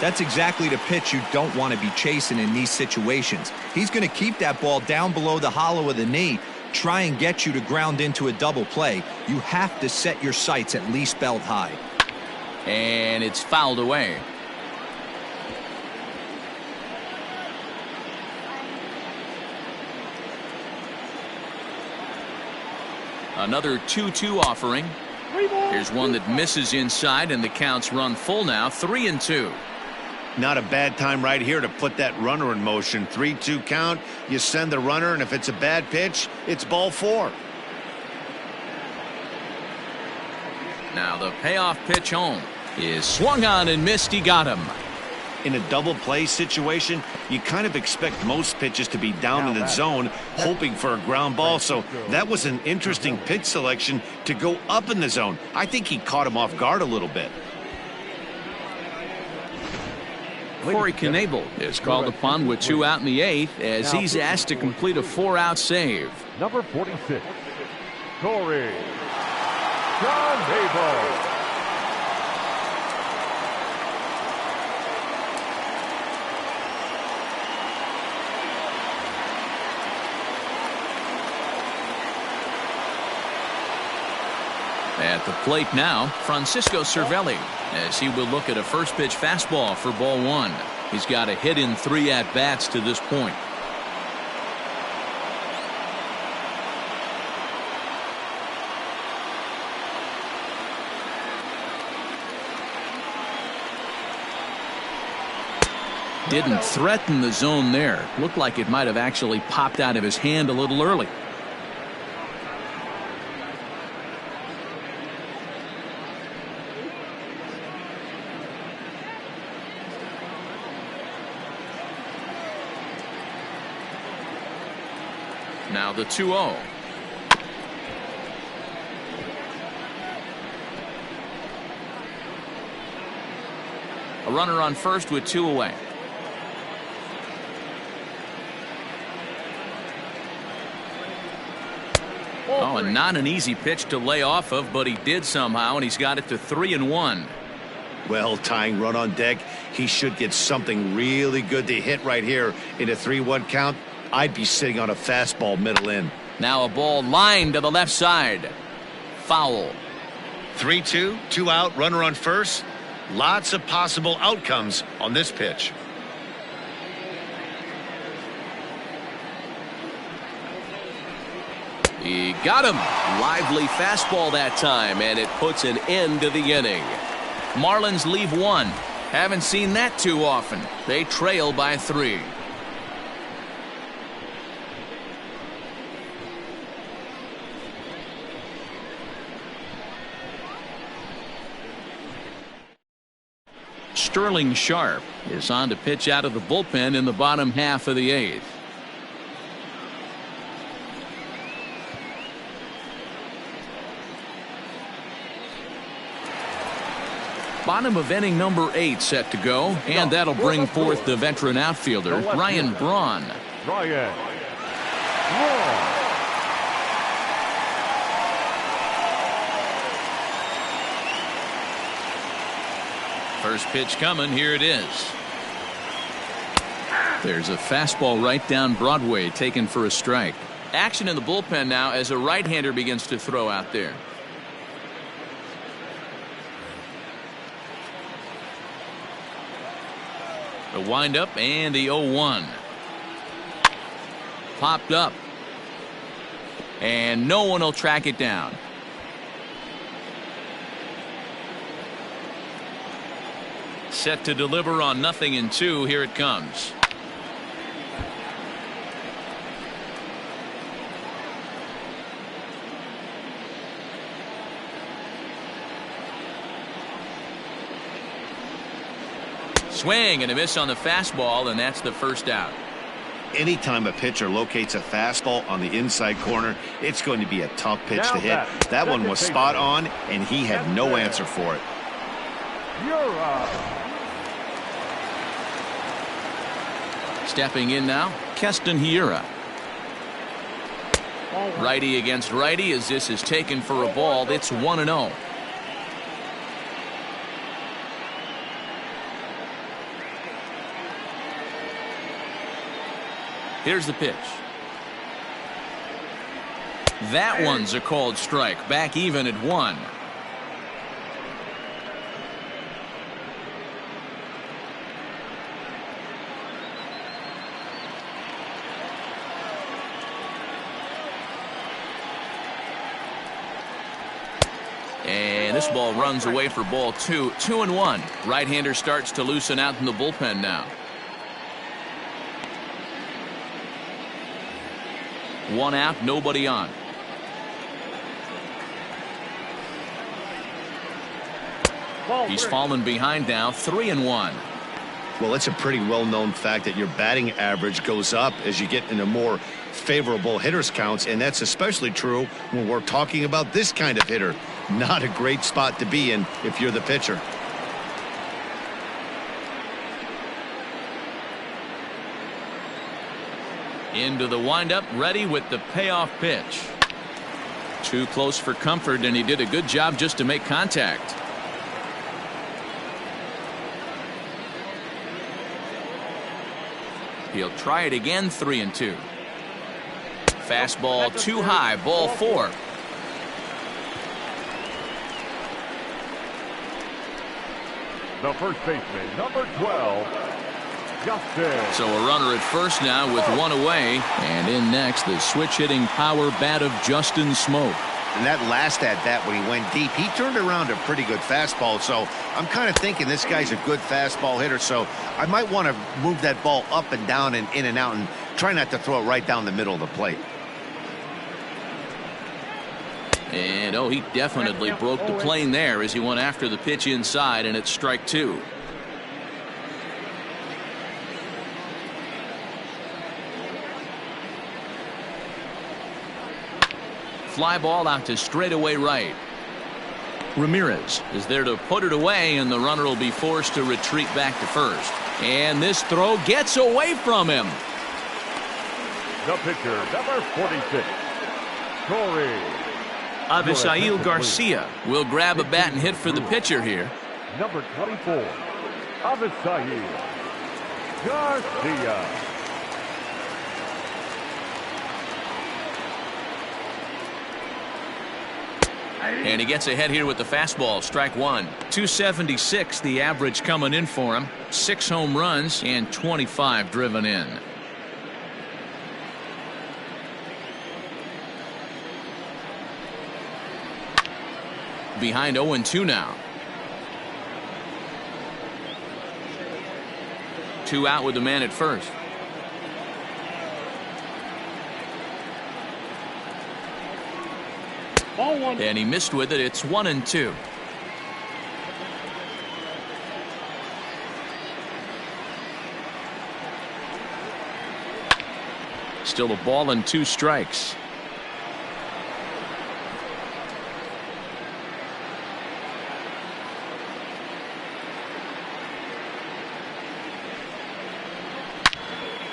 That's exactly the pitch you don't want to be chasing in these situations. He's going to keep that ball down below the hollow of the knee, try and get you to ground into a double play. You have to set your sights at least belt high. And it's fouled away. Another 2-2 offering. Here's one that misses inside, and the count's run full now. 3-2. Not a bad time right here to put that runner in motion. 3-2 count. You send the runner, and if it's a bad pitch, it's ball 4. Now the payoff pitch home is swung on and missed. He got him. In a double play situation, you kind of expect most pitches to be down in the zone, hoping for a ground ball. So that was an interesting pitch selection to go up in the zone. I think he caught him off guard a little bit. Corey Knebel is called upon with 2 out in the 8th as he's asked to complete a 4-out save. Number 46, Corey Knebel. At the plate now, Francisco Cervelli, as he will look at a first pitch fastball for ball 1. He's got a hit in 3 at-bats to this point. Didn't threaten the zone there. Looked like it might have actually popped out of his hand a little early. Now the 2-0. A runner on first with 2 away. Oh, and not an easy pitch to lay off of, but he did somehow, and he's got it to 3-1. Well, tying run on deck. He should get something really good to hit right here in a 3-1 count. I'd be sitting on a fastball middle in. Now a ball lined to the left side. Foul. 3-2, 2 out, runner on first. Lots of possible outcomes on this pitch. He got him. Lively fastball that time, and it puts an end to the inning. Marlins leave 1. Haven't seen that too often. They trail by 3. Sterling Sharp is on to pitch out of the bullpen in the bottom half of the 8th. Bottom of inning number 8 set to go, and that'll bring forth the veteran outfielder, Ryan Braun. Ryan Braun. First pitch coming. Here it is. There's a fastball right down Broadway, taken for a strike. Action in the bullpen now as a right-hander begins to throw out there. The windup and the 0-1. Popped up. And no one will track it down. Set to deliver on 0-2. Here it comes. Swing and a miss on the fastball, and that's the first out. Anytime a pitcher locates a fastball on the inside corner, it's going to be a tough pitch to hit. That one was spot on, and he had no answer for it. You're up. Stepping in now, Keston Hiura. Righty against righty as this is taken for a ball. It's 1-0. Here's the pitch. That one's a called strike. Back even at 1. And this ball runs away for ball 2. 2-1. Right-hander starts to loosen out in the bullpen now. 1 out, nobody on. He's fallen behind now, 3-1. Well, it's a pretty well-known fact that your batting average goes up as you get into more favorable hitters counts, and that's especially true when we're talking about this kind of hitter. Not a great spot to be in if you're the pitcher. Into the windup, ready with the payoff pitch. Too close for comfort, and he did a good job just to make contact. He'll try it again, 3-2. Fastball too high, ball 4. The first baseman, number 12. So a runner at first now with 1 away, and in next the switch-hitting power bat of Justin Smoke. And that last at bat when he went deep, he turned around a pretty good fastball. So I'm kind of thinking this guy's a good fastball hitter. So I might want to move that ball up and down and in and out and try not to throw it right down the middle of the plate. And oh, he definitely broke the plane there as he went after the pitch inside, and it's strike 2. Fly ball out to straightaway right. Ramirez is there to put it away, and the runner will be forced to retreat back to first. And this throw gets away from him. The pitcher, number 46, Corey. Avisail Garcia will grab a bat and hit for the pitcher here. Number 24, Avisail Garcia. And he gets ahead here with the fastball. Strike 1. 276 the average coming in for him. 6 home runs and 25 driven in. Behind 0-2 now. 2 out with the man at first. And he missed with it. It's 1-2. Still a ball and 2 strikes.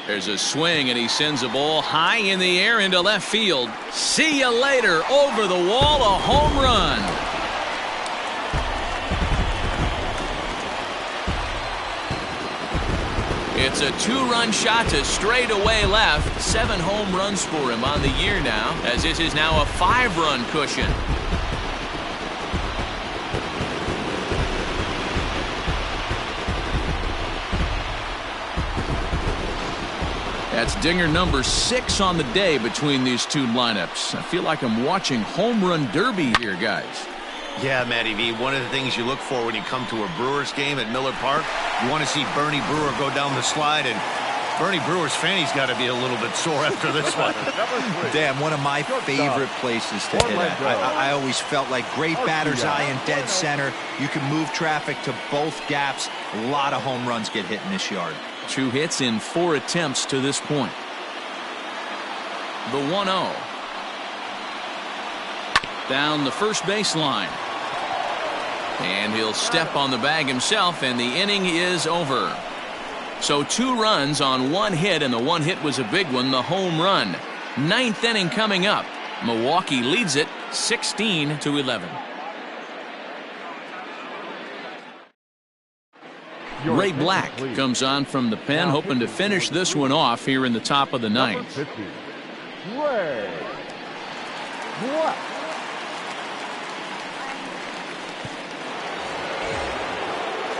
There's a swing, and he sends a ball high in the air into left field. See you later. Over the wall, a home run. It's a 2-run shot to straightaway left. 7 home runs for him on the year now, as this is now a 5-run cushion. That's dinger number 6 on the day between these two lineups. I feel like I'm watching home run derby here, guys. Yeah, Matty V, one of the things you look for when you come to a Brewers game at Miller Park, you want to see Bernie Brewer go down the slide, and Bernie Brewer's fanny's got to be a little bit sore after this one. Damn, one of my favorite places to hit at. I always felt like great batter's eye in dead center. You can move traffic to both gaps. A lot of home runs get hit in this yard. 2 hits in 4 attempts to this point. The 1-0. Down the first baseline. And he'll step on the bag himself, and the inning is over. So 2 runs on 1 hit, and the 1 hit was a big one, the home run. 9th inning coming up. Milwaukee leads it 16-11. Ray Black comes on from the pen, hoping to finish this one off here in the top of the 9th. Ray Black.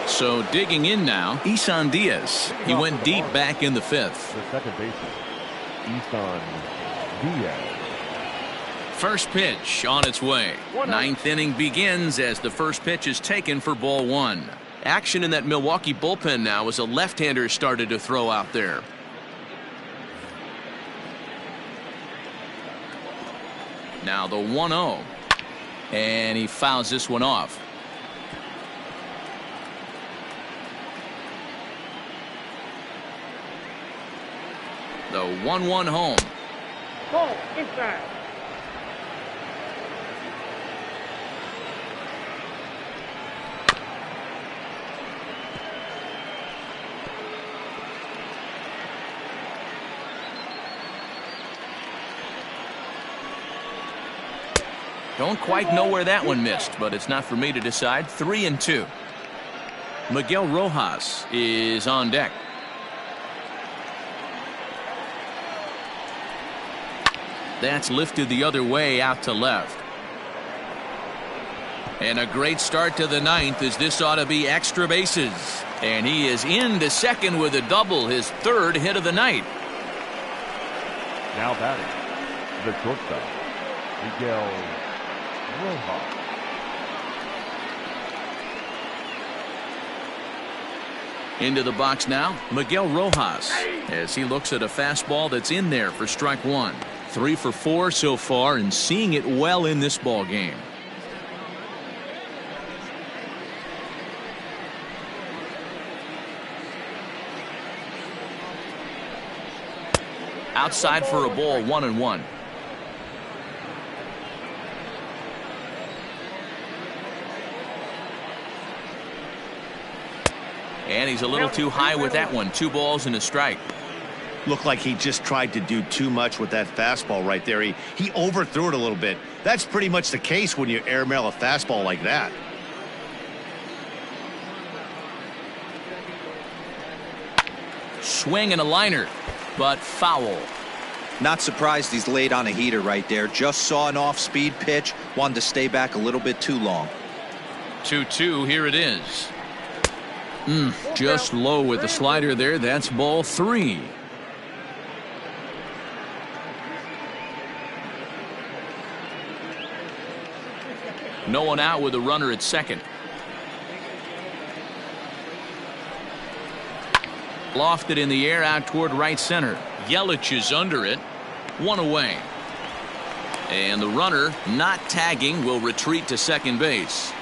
So digging in now, Isan Diaz. He went deep back in the 5th. The second baseman, Isan Diaz. First pitch on its way. 9th inning begins as the first pitch is taken for ball 1. Action in that Milwaukee bullpen now as a left-hander started to throw out there. Now the 1-0. And he fouls this one off. The 1-1 home. Ball inside. Don't quite know where that one missed, but it's not for me to decide. 3-2. Miguel Rojas is on deck. That's lifted the other way out to left. And a great start to the 9th, as this ought to be extra bases. And he is into second with a double, his 3rd hit of the night. Now batting, the shortstop, Miguel Rojas. Into the box now, Miguel Rojas, as he looks at a fastball that's in there for strike 1. 3 for 4 so far, and seeing it well in this ball game. Outside for a ball, 1-1. And he's a little too high with that one. 2 balls and a strike. Looked like he just tried to do too much with that fastball right there. He overthrew it a little bit. That's pretty much the case when you airmail a fastball like that. Swing and a liner, but foul. Not surprised he's laid on a heater right there. Just saw an off-speed pitch. Wanted to stay back a little bit too long. 2-2, here it is. Just low with the slider there. That's ball 3. No one out with a runner at second. Lofted in the air out toward right center. Yelich is under it. 1 away. And the runner, not tagging, will retreat to second base.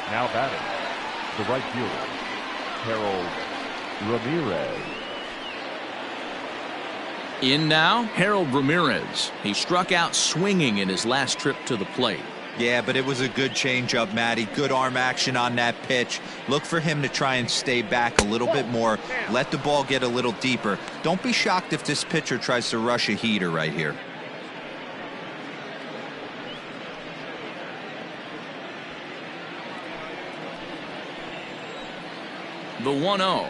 Now batting, the right fielder, Harold Ramirez. In now, Harold Ramirez. He struck out swinging in his last trip to the plate. Yeah, but it was a good changeup, Matty. Good arm action on that pitch. Look for him to try and stay back a little bit more. Let the ball get a little deeper. Don't be shocked if this pitcher tries to rush a heater right here. The 1-0.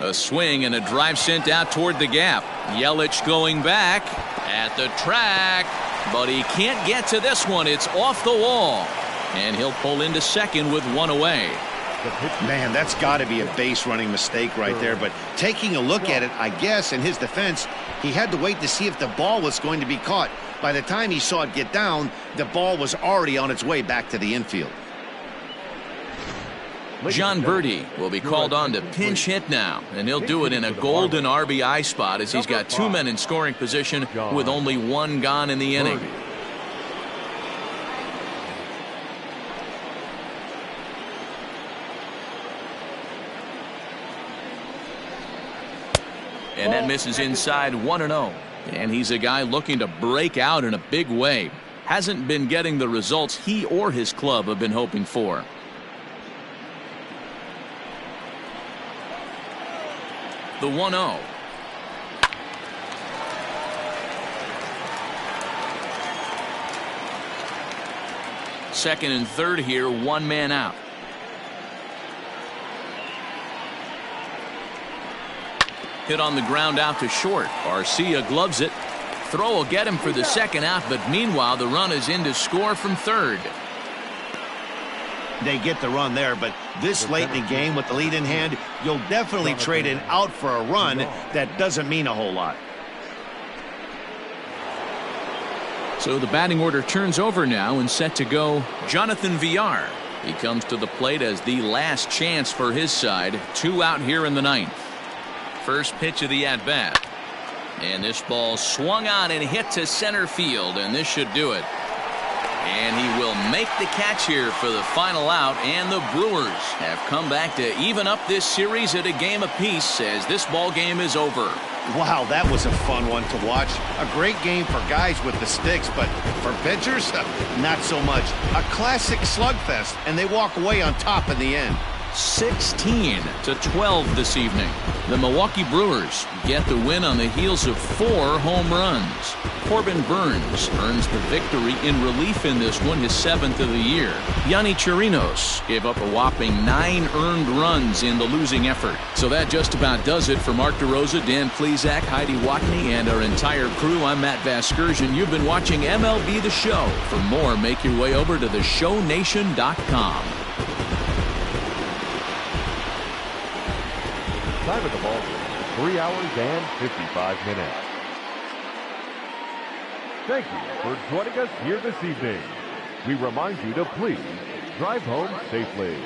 A swing and a drive sent out toward the gap. Yelich going back at the track, but he can't get to this one. It's off the wall, and he'll pull into second with one away. Man, that's got to be a base running mistake right there. But taking a look at it, I guess in his defense, he had to wait to see if the ball was going to be caught. By the time he saw it get down, the ball was already on its way back to the infield. John Birdie will be called on to pinch hit now, and he'll do it in a golden RBI spot as he's got two men in scoring position with only one gone in the inning. And that misses inside 1-0. And he's a guy looking to break out in a big way. Hasn't been getting the results he or his club have been hoping for. The 1-0. Second and third here, one man out. Hit on the ground out to short. Garcia gloves it. Throw will get him for the second out, but meanwhile the run is in to score from third. They get the run there, but this late in the game with the lead in hand, you'll definitely trade an out for a run that doesn't mean a whole lot. So the batting order turns over now and set to go Jonathan Villar. He comes to the plate as the last chance for his side. Two out here in the ninth. First pitch of the at-bat. And this ball swung on and hit to center field, and this should do it. And he will make the catch here for the final out, and the Brewers have come back to even up this series at a game apiece as this ball game is over. Wow, that was a fun one to watch. A great game for guys with the sticks, but for pitchers, not so much. A classic slugfest, and they walk away on top in the end. 16-12 this evening. The Milwaukee Brewers get the win on the heels of 4 home runs. Corbin Burns earns the victory in relief in this one, his 7th of the year. Yanni Chirinos gave up a whopping 9 earned runs in the losing effort. So that just about does it for Mark DeRosa, Dan Plesac, Heidi Watney, and our entire crew. I'm Matt Vasgersian. You've been watching MLB The Show. For more, make your way over to theshownation.com. Time of the ball, 3 hours and 55 minutes. Thank you for joining us here this evening. We remind you to please drive home safely.